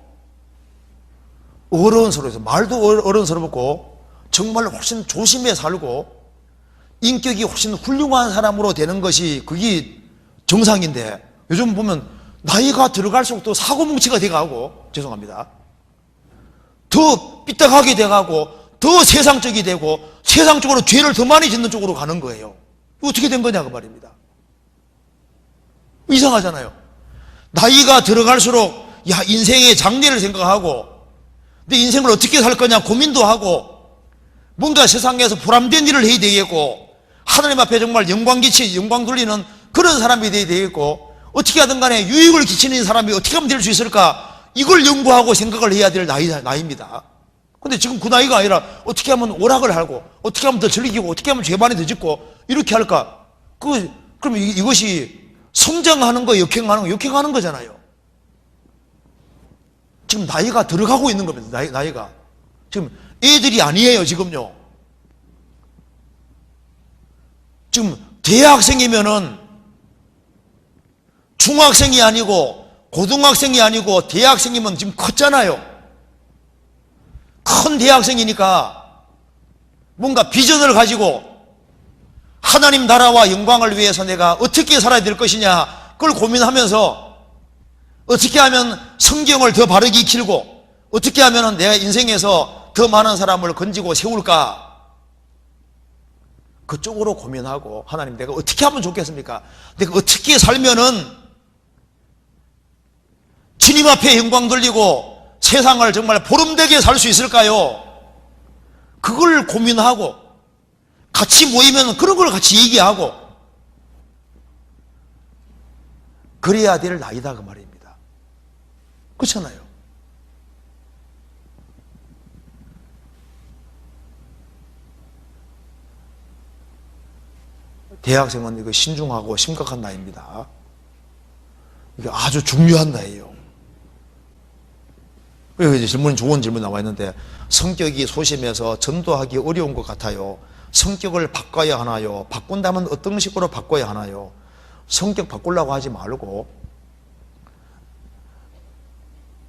A: 어른스러워서, 말도 어른스럽고, 정말 훨씬 조심해 살고, 인격이 훨씬 훌륭한 사람으로 되는 것이 그게 정상인데, 요즘 보면 나이가 들어갈수록 또 사고뭉치가 돼가고, 죄송합니다. 더 삐딱하게 돼가고, 더 세상적이 되고, 세상적으로 죄를 더 많이 짓는 쪽으로 가는 거예요. 어떻게 된 거냐, 그 말입니다. 이상하잖아요. 나이가 들어갈수록, 야, 인생의 장래를 생각하고, 내 인생을 어떻게 살 거냐 고민도 하고, 뭔가 세상에서 보람된 일을 해야 되겠고, 하나님 앞에 정말 영광 돌리는 그런 사람이 돼야 되겠고, 어떻게 하든 간에 유익을 끼치는 사람이 어떻게 하면 될 수 있을까, 이걸 연구하고 생각을 해야 될 나이입니다. 근데 지금 그 나이가 아니라 어떻게 하면 오락을 하고, 어떻게 하면 더 즐기고, 어떻게 하면 죄 많이 더 짓고, 이렇게 할까? 그럼 이것이 성장하는 거, 역행하는 거잖아요. 지금 나이가 들어가고 있는 겁니다. 나이가. 지금 애들이 아니에요, 지금요. 지금 대학생이면은 중학생이 아니고 고등학생이 아니고 대학생이면 지금 컸잖아요. 큰 대학생이니까 뭔가 비전을 가지고 하나님 나라와 영광을 위해서 내가 어떻게 살아야 될 것이냐, 그걸 고민하면서 어떻게 하면 성경을 더 바르게 익히고, 어떻게 하면 내 인생에서 더 많은 사람을 건지고 세울까, 그쪽으로 고민하고, 하나님 내가 어떻게 하면 좋겠습니까? 내가 어떻게 살면은 주님 앞에 영광 돌리고 세상을 정말 보름되게 살 수 있을까요? 그걸 고민하고, 같이 모이면 그런 걸 같이 얘기하고, 그래야 될 나이다, 그 말입니다. 그렇잖아요. 대학생은 이거 신중하고 심각한 나이입니다. 이게 아주 중요한 나이예요. 그래서 이제 좋은 질문 나와 있는데, 성격이 소심해서 전도하기 어려운 것 같아요. 성격을 바꿔야 하나요? 바꾼다면 어떤 식으로 바꿔야 하나요? 성격 바꾸려고 하지 말고,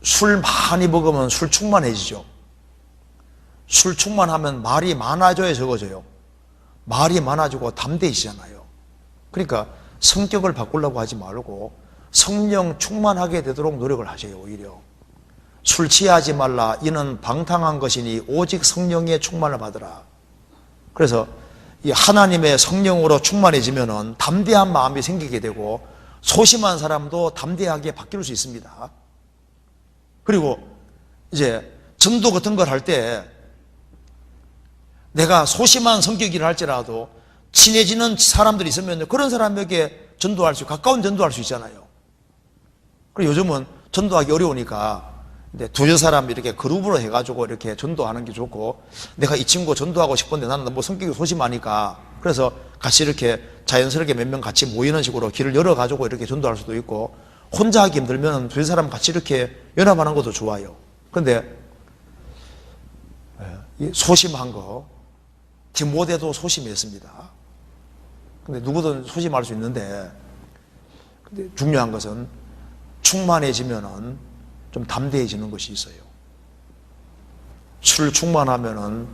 A: 술 많이 먹으면 술 충만해지죠. 술 충만하면 말이 많아져야 적어져요. 말이 많아지고 담대해지잖아요. 그러니까 성격을 바꾸려고 하지 말고 성령 충만하게 되도록 노력을 하세요. 오히려 술 취하지 말라, 이는 방탕한 것이니 오직 성령의 충만을 받으라. 그래서 이 하나님의 성령으로 충만해지면은 담대한 마음이 생기게 되고, 소심한 사람도 담대하게 바뀔 수 있습니다. 그리고 이제 전도 같은 걸 할 때, 내가 소심한 성격이라 할지라도 친해지는 사람들이 있으면 그런 사람에게 가까운 전도할 수 있잖아요. 그리고 요즘은 전도하기 어려우니까 두여 사람 이렇게 그룹으로 해가지고 이렇게 전도하는 게 좋고, 내가 이 친구 전도하고 싶은데 나는 뭐 성격이 소심하니까, 그래서 같이 이렇게 자연스럽게 몇 명 같이 모이는 식으로 길을 열어가지고 이렇게 전도할 수도 있고, 혼자 하기 힘들면 두여 사람 같이 이렇게 연합하는 것도 좋아요. 그런데 소심한 거, 디모데도 소심했습니다. 근데 누구든 소심할 수 있는데, 근데 중요한 것은 충만해지면은 좀 담대해지는 것이 있어요. 술 충만하면은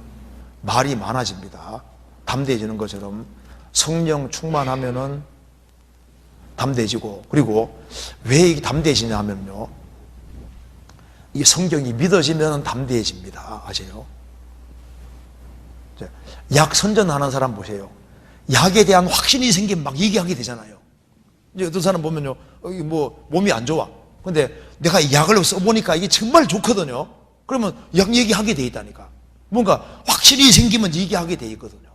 A: 말이 많아집니다. 담대해지는 것처럼 성령 충만하면은 담대해지고, 그리고 왜 담대해지냐 하면요, 이 성경이 믿어지면 담대해집니다. 아세요? 약 선전하는 사람 보세요. 약에 대한 확신이 생기면 막 얘기하게 되잖아요. 이제 어떤 사람 보면요, 뭐 몸이 안 좋아. 근데 내가 이 약을 써보니까 이게 정말 좋거든요. 그러면 약 얘기하게 돼 있다니까. 뭔가 확신이 생기면 얘기하게 돼 있거든요.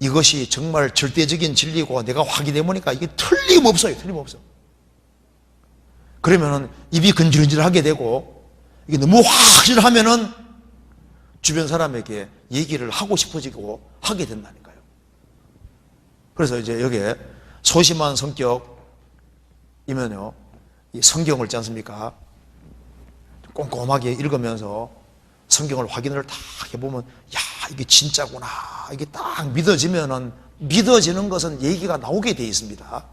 A: 이것이 정말 절대적인 진리고 내가 확인해 보니까 이게 틀림없어요. 틀림없어. 그러면은 입이 근질근질하게 되고, 이게 너무 확실하면은 주변 사람에게 얘기를 하고 싶어지고 하게 된다니까요. 그래서 이제 여기에 소심한 성격이면요, 이 성경을 있지 않습니까? 꼼꼼하게 읽으면서 성경을 확인을 다 해보면, 야, 이게 진짜구나, 이게 딱 믿어지면은 믿어지는 것은 얘기가 나오게 돼 있습니다.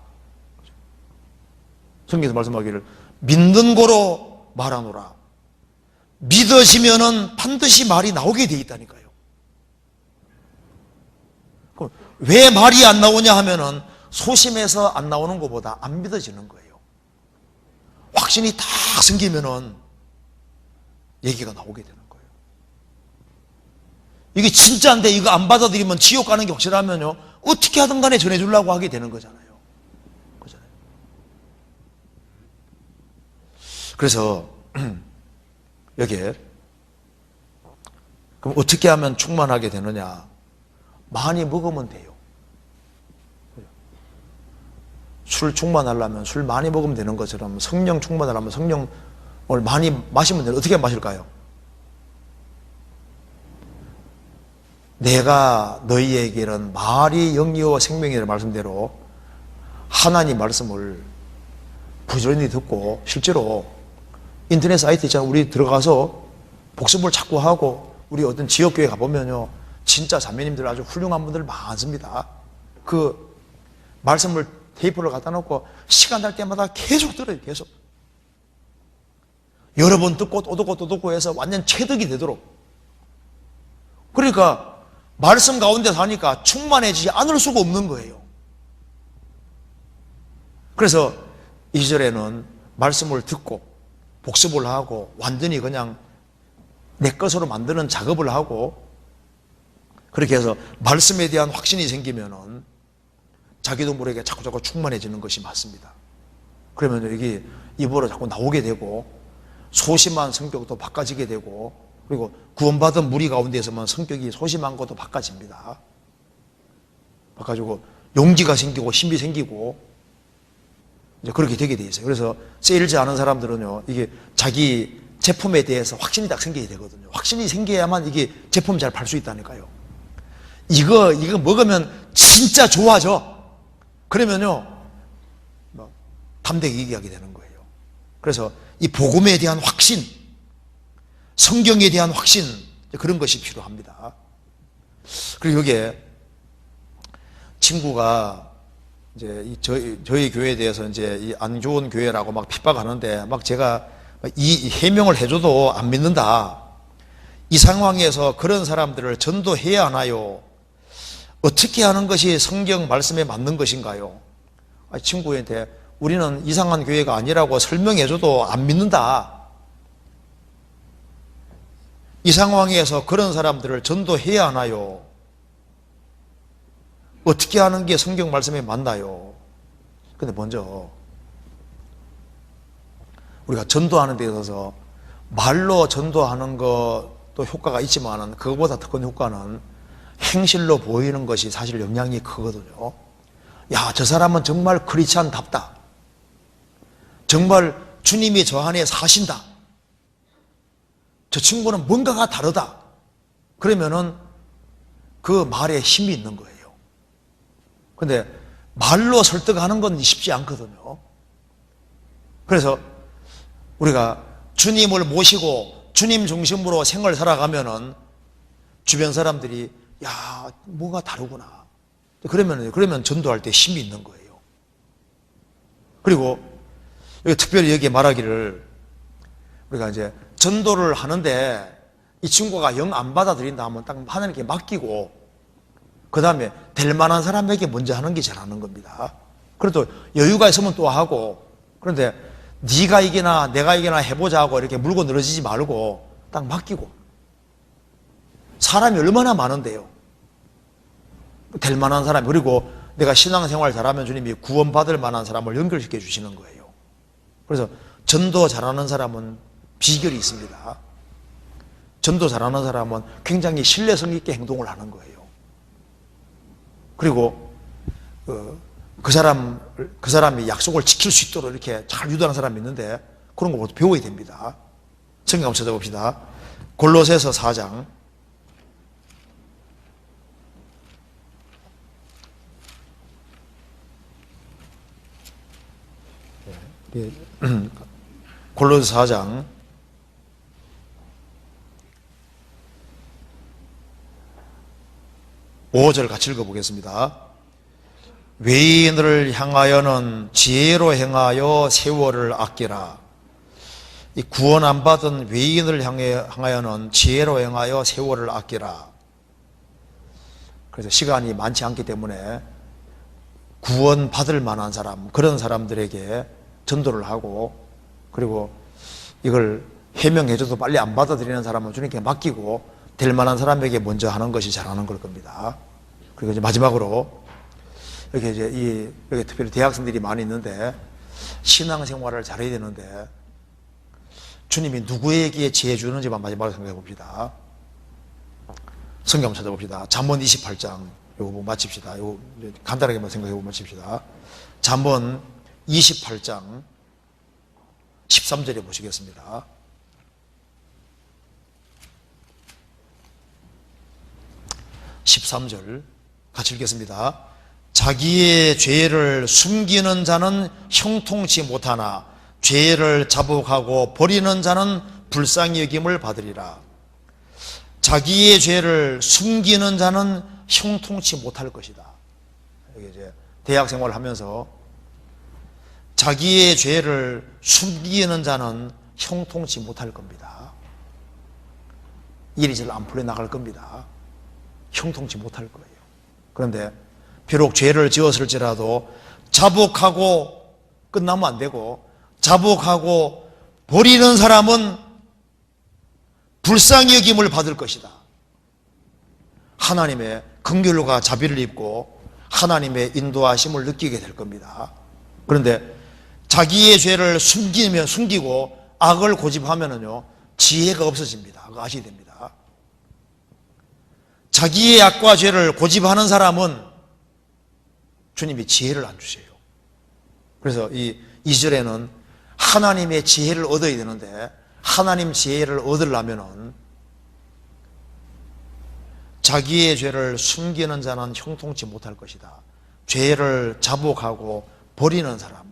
A: 성경에서 말씀하기를 믿는 고로 말하노라. 믿어지면은 반드시 말이 나오게 돼 있다니까요. 그럼 왜 말이 안 나오냐 하면은 소심해서 안 나오는 것보다 안 믿어지는 거예요. 확신이 딱 생기면은 얘기가 나오게 되는 거예요. 이게 진짜인데 이거 안 받아들이면 지옥 가는 게 확실하면요, 어떻게 하든 간에 전해주려고 하게 되는 거잖아요. 그렇잖아요. 그래서 여기에 그럼 어떻게 하면 충만하게 되느냐? 많이 먹으면 돼요. 술 충만하려면 술 많이 먹으면 되는 것처럼 성령 충만하려면 성령을 많이 마시면 돼요. 어떻게 마실까요? 내가 너희에게는 말이 영이요 생명이라는 말씀대로 하나님 말씀을 부지런히 듣고, 실제로 인터넷 사이트 있잖아요. 우리 들어가서 복습을 자꾸 하고, 우리 어떤 지역교회 가보면요, 진짜 자매님들 아주 훌륭한 분들 많습니다. 그 말씀을 테이프를 갖다 놓고 시간 날 때마다 계속 들어요. 계속 여러 번 듣고 또 듣고 또 듣고 해서 완전 체득이 되도록. 그러니까 말씀 가운데 사니까 충만해지지 않을 수가 없는 거예요. 그래서 2절에는 말씀을 듣고 복습을 하고 완전히 그냥 내 것으로 만드는 작업을 하고, 그렇게 해서 말씀에 대한 확신이 생기면은 자기도 모르게 자꾸 충만해지는 것이 맞습니다. 그러면 여기 입으로 자꾸 나오게 되고, 소심한 성격도 바꿔지게 되고, 그리고 구원받은 무리 가운데서만 성격이 소심한 것도 바꿔집니다. 바꿔지고 용기가 생기고 힘이 생기고 이제 그렇게 되게 돼 있어요. 그래서 세일즈 아는 사람들은요, 이게 자기 제품에 대해서 확신이 딱 생겨야 되거든요. 확신이 생겨야만 이게 제품 잘 팔 수 있다니까요. 이거 먹으면 진짜 좋아져. 그러면요, 담대히 얘기하게 되는 거예요. 그래서 이 복음에 대한 확신, 성경에 대한 확신, 그런 것이 필요합니다. 그리고 여기에 친구가 이제 저희 교회에 대해서 이제 이 안 좋은 교회라고 막 핍박하는데, 막 제가 이 해명을 해줘도 안 믿는다. 이 상황에서 그런 사람들을 전도해야 하나요? 어떻게 하는 것이 성경 말씀에 맞는 것인가요? 친구한테 우리는 이상한 교회가 아니라고 설명해줘도 안 믿는다. 이 상황에서 그런 사람들을 전도해야 하나요? 어떻게 하는 게 성경 말씀에 맞나요? 근데 먼저 우리가 전도하는 데 있어서 말로 전도하는 것도 효과가 있지만 그것보다 더 큰 효과는 행실로 보이는 것이 사실 영향이 크거든요. 야, 저 사람은 정말 크리스찬답다. 정말 주님이 저 안에 사신다. 저 친구는 뭔가가 다르다. 그러면은 그 말에 힘이 있는 거예요. 근데 말로 설득하는 건 쉽지 않거든요. 그래서 우리가 주님을 모시고 주님 중심으로 생을 살아가면은 주변 사람들이 야, 뭐가 다르구나. 그러면 전도할 때 힘이 있는 거예요. 그리고 특별히 여기에 말하기를, 우리가 이제 전도를 하는데 이 친구가 영 안 받아들인다 하면 딱 하나님께 맡기고, 그 다음에 될 만한 사람에게 먼저 하는 게 잘하는 겁니다. 그래도 여유가 있으면 또 하고, 그런데 네가 이기나 내가 이기나 해보자 하고 이렇게 물고 늘어지지 말고 딱 맡기고. 사람이 얼마나 많은데요. 될 만한 사람, 그리고 내가 신앙생활 잘하면 주님이 구원받을 만한 사람을 연결시켜 주시는 거예요. 그래서 전도 잘하는 사람은 비결이 있습니다. 전도 잘하는 사람은 굉장히 신뢰성 있게 행동을 하는 거예요. 그리고 그 사람이 약속을 지킬 수 있도록 이렇게 잘 유도하는 사람이 있는데, 그런 것부터 배워야 됩니다. 성경 한번 찾아봅시다. 골로새서 4장. 골로새 4장 5절 같이 읽어보겠습니다. 외인을 향하여는 지혜로 행하여 세월을 아끼라. 이 구원 안 받은 외인을 향하여는 지혜로 행하여 세월을 아끼라. 그래서 시간이 많지 않기 때문에 구원 받을 만한 사람, 그런 사람들에게 전도를 하고, 그리고 이걸 해명해줘도 빨리 안 받아들이는 사람은 주님께 맡기고 될 만한 사람에게 먼저 하는 것이 잘하는 걸 겁니다. 그리고 이제 마지막으로 여기 특별히 대학생들이 많이 있는데 신앙생활을 잘해야 되는데 주님이 누구에게 지혜 주는지만 마지막으로 생각해 봅시다. 성경 한번 찾아봅시다. 잠언 28장 요거 마칩시다. 요거 간단하게만 생각해 보면 마칩시다. 잠언 28장 13절에 보시겠습니다. 13절 같이 읽겠습니다. 자기의 죄를 숨기는 자는 형통치 못하나 죄를 자복하고 버리는 자는 불쌍히 여김을 받으리라. 자기의 죄를 숨기는 자는 형통치 못할 것이다. 여기 이제 대학 생활을 하면서 자기의 죄를 숨기는 자는 형통치 못할 겁니다. 일이 잘 안 풀려 나갈 겁니다. 형통치 못할 거예요. 그런데 비록 죄를 지었을지라도 자복하고 끝나면 안 되고 자복하고 버리는 사람은 불쌍히 여김을 받을 것이다. 하나님의 긍휼과 자비를 입고 하나님의 인도하심을 느끼게 될 겁니다. 그런데 자기의 죄를 숨기고 악을 고집하면은요 지혜가 없어집니다. 그거 아셔야 됩니다. 자기의 악과 죄를 고집하는 사람은 주님이 지혜를 안 주세요. 그래서 이 2절에는 하나님의 지혜를 얻어야 되는데 하나님 지혜를 얻으려면은 자기의 죄를 숨기는 자는 형통치 못할 것이다. 죄를 자복하고 버리는 사람,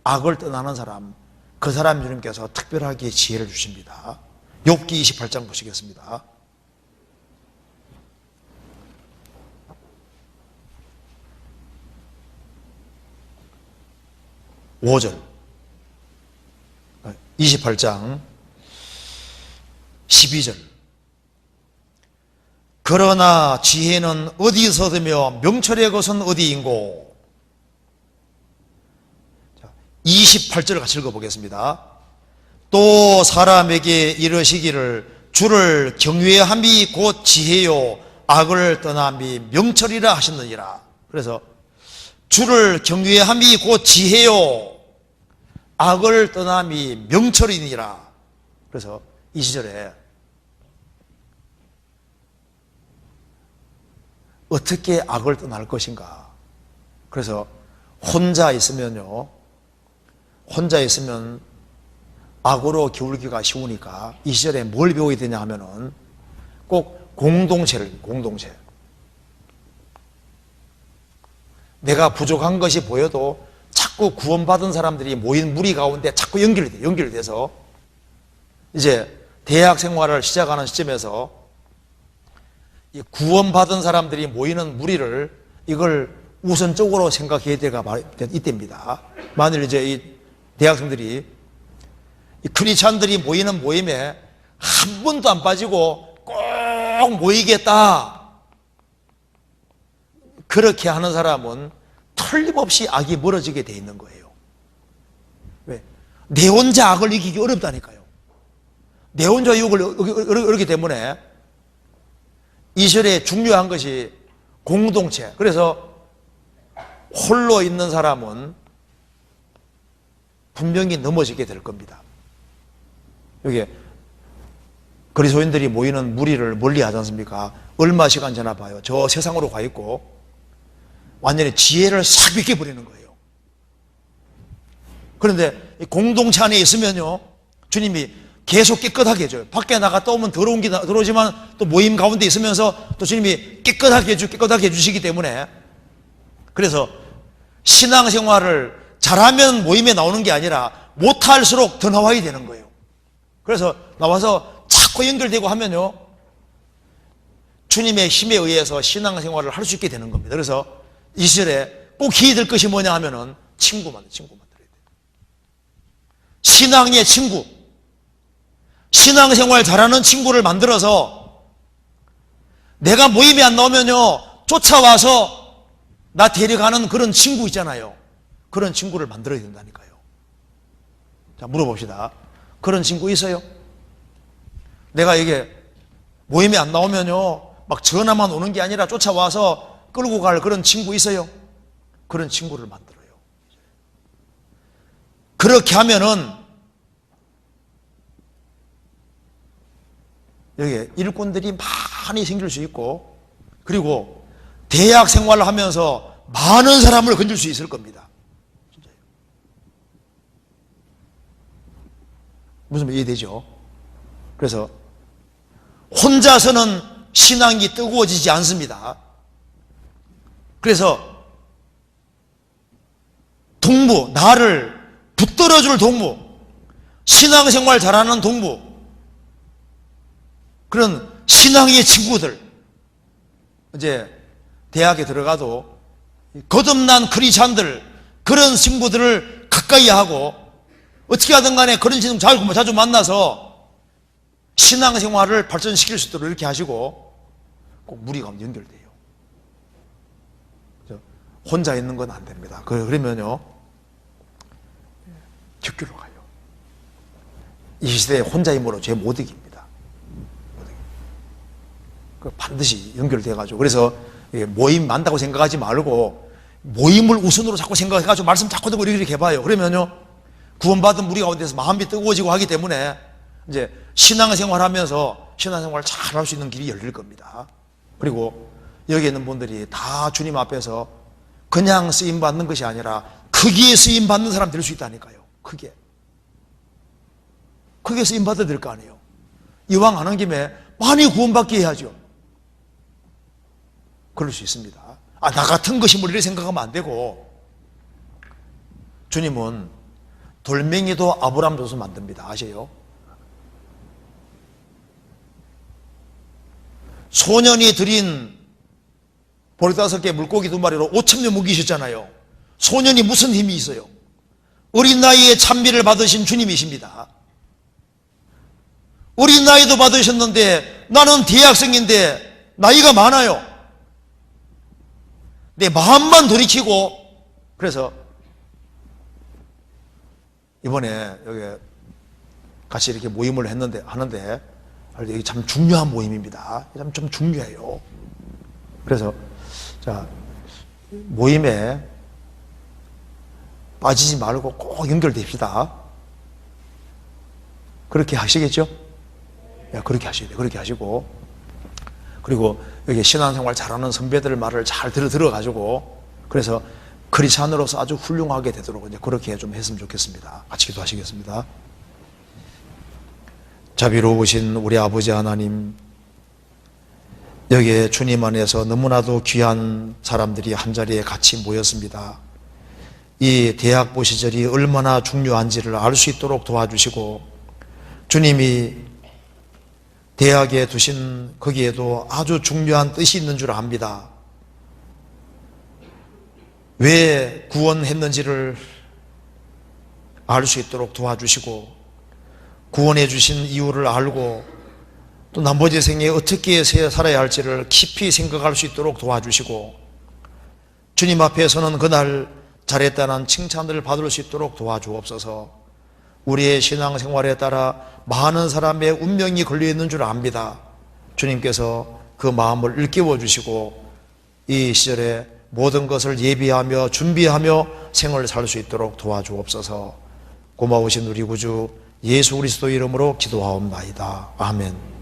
A: 악을 떠나는 사람, 그 사람 주님께서 특별하게 지혜를 주십니다. 욥기 28장 보시겠습니다. 5절 28장 12절 그러나 지혜는 어디서더며 명철의 것은 어디인고. 28절을 같이 읽어보겠습니다. 또 사람에게 이르시기를 주를 경외함이 곧 지혜요 악을 떠남이 명철이라 하셨느니라. 그래서 주를 경외함이 곧 지혜요 악을 떠남이 명철이니라. 그래서 이 시절에 어떻게 악을 떠날 것인가. 그래서 혼자 있으면 악으로 기울기가 쉬우니까 이 시절에 뭘 배워야 되냐 하면은 꼭 공동체. 내가 부족한 것이 보여도 자꾸 구원받은 사람들이 모인 무리 가운데 자꾸 연결돼서 이제 대학 생활을 시작하는 시점에서 이 구원받은 사람들이 모이는 무리를 이걸 우선적으로 생각해야 되가 이때입니다. 만일 이제 이 대학생들이 이 크리스찬들이 모이는 모임에 한 번도 안 빠지고 꼭 모이겠다, 그렇게 하는 사람은 틀림없이 악이 멀어지게 돼 있는 거예요. 왜? 내 혼자 악을 이기기 어렵다니까요. 내 혼자 유혹을 어렵기 때문에 이 시절에 중요한 것이 공동체. 그래서 홀로 있는 사람은 분명히 넘어지게 될 겁니다. 여기 그리스도인들이 모이는 무리를 멀리 하지 않습니까? 얼마 시간 지나 봐요. 저 세상으로 가 있고 완전히 지혜를 싹 비껴버리는 거예요. 그런데 공동체 안에 있으면요 주님이 계속 깨끗하게 해줘요. 밖에 나갔다 오면 더러운 게 들어오지만 또 모임 가운데 있으면서 또 주님이 깨끗하게 해주시기 때문에, 그래서 신앙생활을 잘하면 모임에 나오는 게 아니라 못할수록 더 나와야 되는 거예요. 그래서 나와서 자꾸 연결되고 하면요 주님의 힘에 의해서 신앙생활을 할 수 있게 되는 겁니다. 그래서 이 시절에 꼭 해야 될 것이 뭐냐 하면은 친구 만들어야 돼요. 신앙의 친구. 신앙생활 잘하는 친구를 만들어서 내가 모임에 안 나오면요 쫓아와서 나 데려가는 그런 친구 있잖아요. 그런 친구를 만들어야 된다니까요. 자, 물어봅시다. 그런 친구 있어요? 내가 이게 모임에 안 나오면요 막 전화만 오는 게 아니라 쫓아와서 끌고 갈 그런 친구 있어요? 그런 친구를 만들어요. 그렇게 하면은 여기 일꾼들이 많이 생길 수 있고, 그리고 대학 생활을 하면서 많은 사람을 건질 수 있을 겁니다. 진짜요. 무슨 말 이해되죠? 그래서 혼자서는 신앙이 뜨거워지지 않습니다. 그래서 동무, 나를 붙들어줄 동무, 신앙생활 잘하는 동무, 그런 신앙의 친구들, 이제 대학에 들어가도 거듭난 크리스찬들, 그런 친구들을 가까이 하고 어떻게 하든 간에 그런 친구 자주 만나서 신앙생활을 발전시킬 수 있도록 이렇게 하시고 꼭 무리가 연결돼요. 혼자 있는 건 안 됩니다. 그러면요 뒷길로 가요. 이 시대에 혼자 힘으로 죄 못 이깁니다. 반드시 연결돼가지고, 그래서 모임 많다고 생각하지 말고 모임을 우선으로 자꾸 생각해가지고 말씀 자꾸 듣고 이렇게 해봐요. 그러면요 구원받은 무리 가운데서 마음이 뜨거워지고 하기 때문에 이제 신앙생활 하면서 신앙생활 잘 할 수 있는 길이 열릴 겁니다. 그리고 여기 있는 분들이 다 주님 앞에서 그냥 쓰임 받는 것이 아니라 크게 쓰임 받는 사람 될 수 있다니까요. 크게 쓰임 받아야 될 거 아니에요. 이왕 하는 김에 많이 구원받게 해야죠. 그럴 수 있습니다. 나 같은 것이 뭐 이렇게 생각하면 안 되고, 주님은 돌멩이도 아브라함 줘서 만듭니다. 아세요? 소년이 드린 보리 5개 물고기 2마리로 5,000명 먹이셨잖아요. 소년이 무슨 힘이 있어요? 어린 나이에 찬미를 받으신 주님이십니다. 어린 나이도 받으셨는데 나는 대학생인데 나이가 많아요. 내 마음만 돌이키고, 그래서 이번에 여기 같이 이렇게 모임을 하는데 이게 참 중요한 모임입니다. 좀 중요해요. 그래서 자, 모임에 빠지지 말고 꼭 연결됩시다. 그렇게 하시겠죠? 그렇게 하셔야 돼요. 그렇게 하시고, 그리고 여기 신앙생활 잘하는 선배들 말을 잘 들어가지고, 그래서 크리스찬으로서 아주 훌륭하게 되도록 이제 그렇게 좀 했으면 좋겠습니다. 같이 기도하시겠습니다. 자비로우신 우리 아버지 하나님, 여기에 주님 안에서 너무나도 귀한 사람들이 한자리에 같이 모였습니다. 이 대학부 시절이 얼마나 중요한지를 알 수 있도록 도와주시고, 주님이 대학에 두신 거기에도 아주 중요한 뜻이 있는 줄 압니다. 왜 구원했는지를 알 수 있도록 도와주시고, 구원해 주신 이유를 알고 또 나머지 생에 어떻게 살아야 할지를 깊이 생각할 수 있도록 도와주시고, 주님 앞에서는 그날 잘했다는 칭찬을 받을 수 있도록 도와주옵소서. 우리의 신앙생활에 따라 많은 사람의 운명이 걸려있는 줄 압니다. 주님께서 그 마음을 일깨워 주시고 이 시절에 모든 것을 예비하며 준비하며 생을 살 수 있도록 도와주옵소서. 고마우신 우리 구주 예수 그리스도 이름으로 기도하옵나이다. 아멘.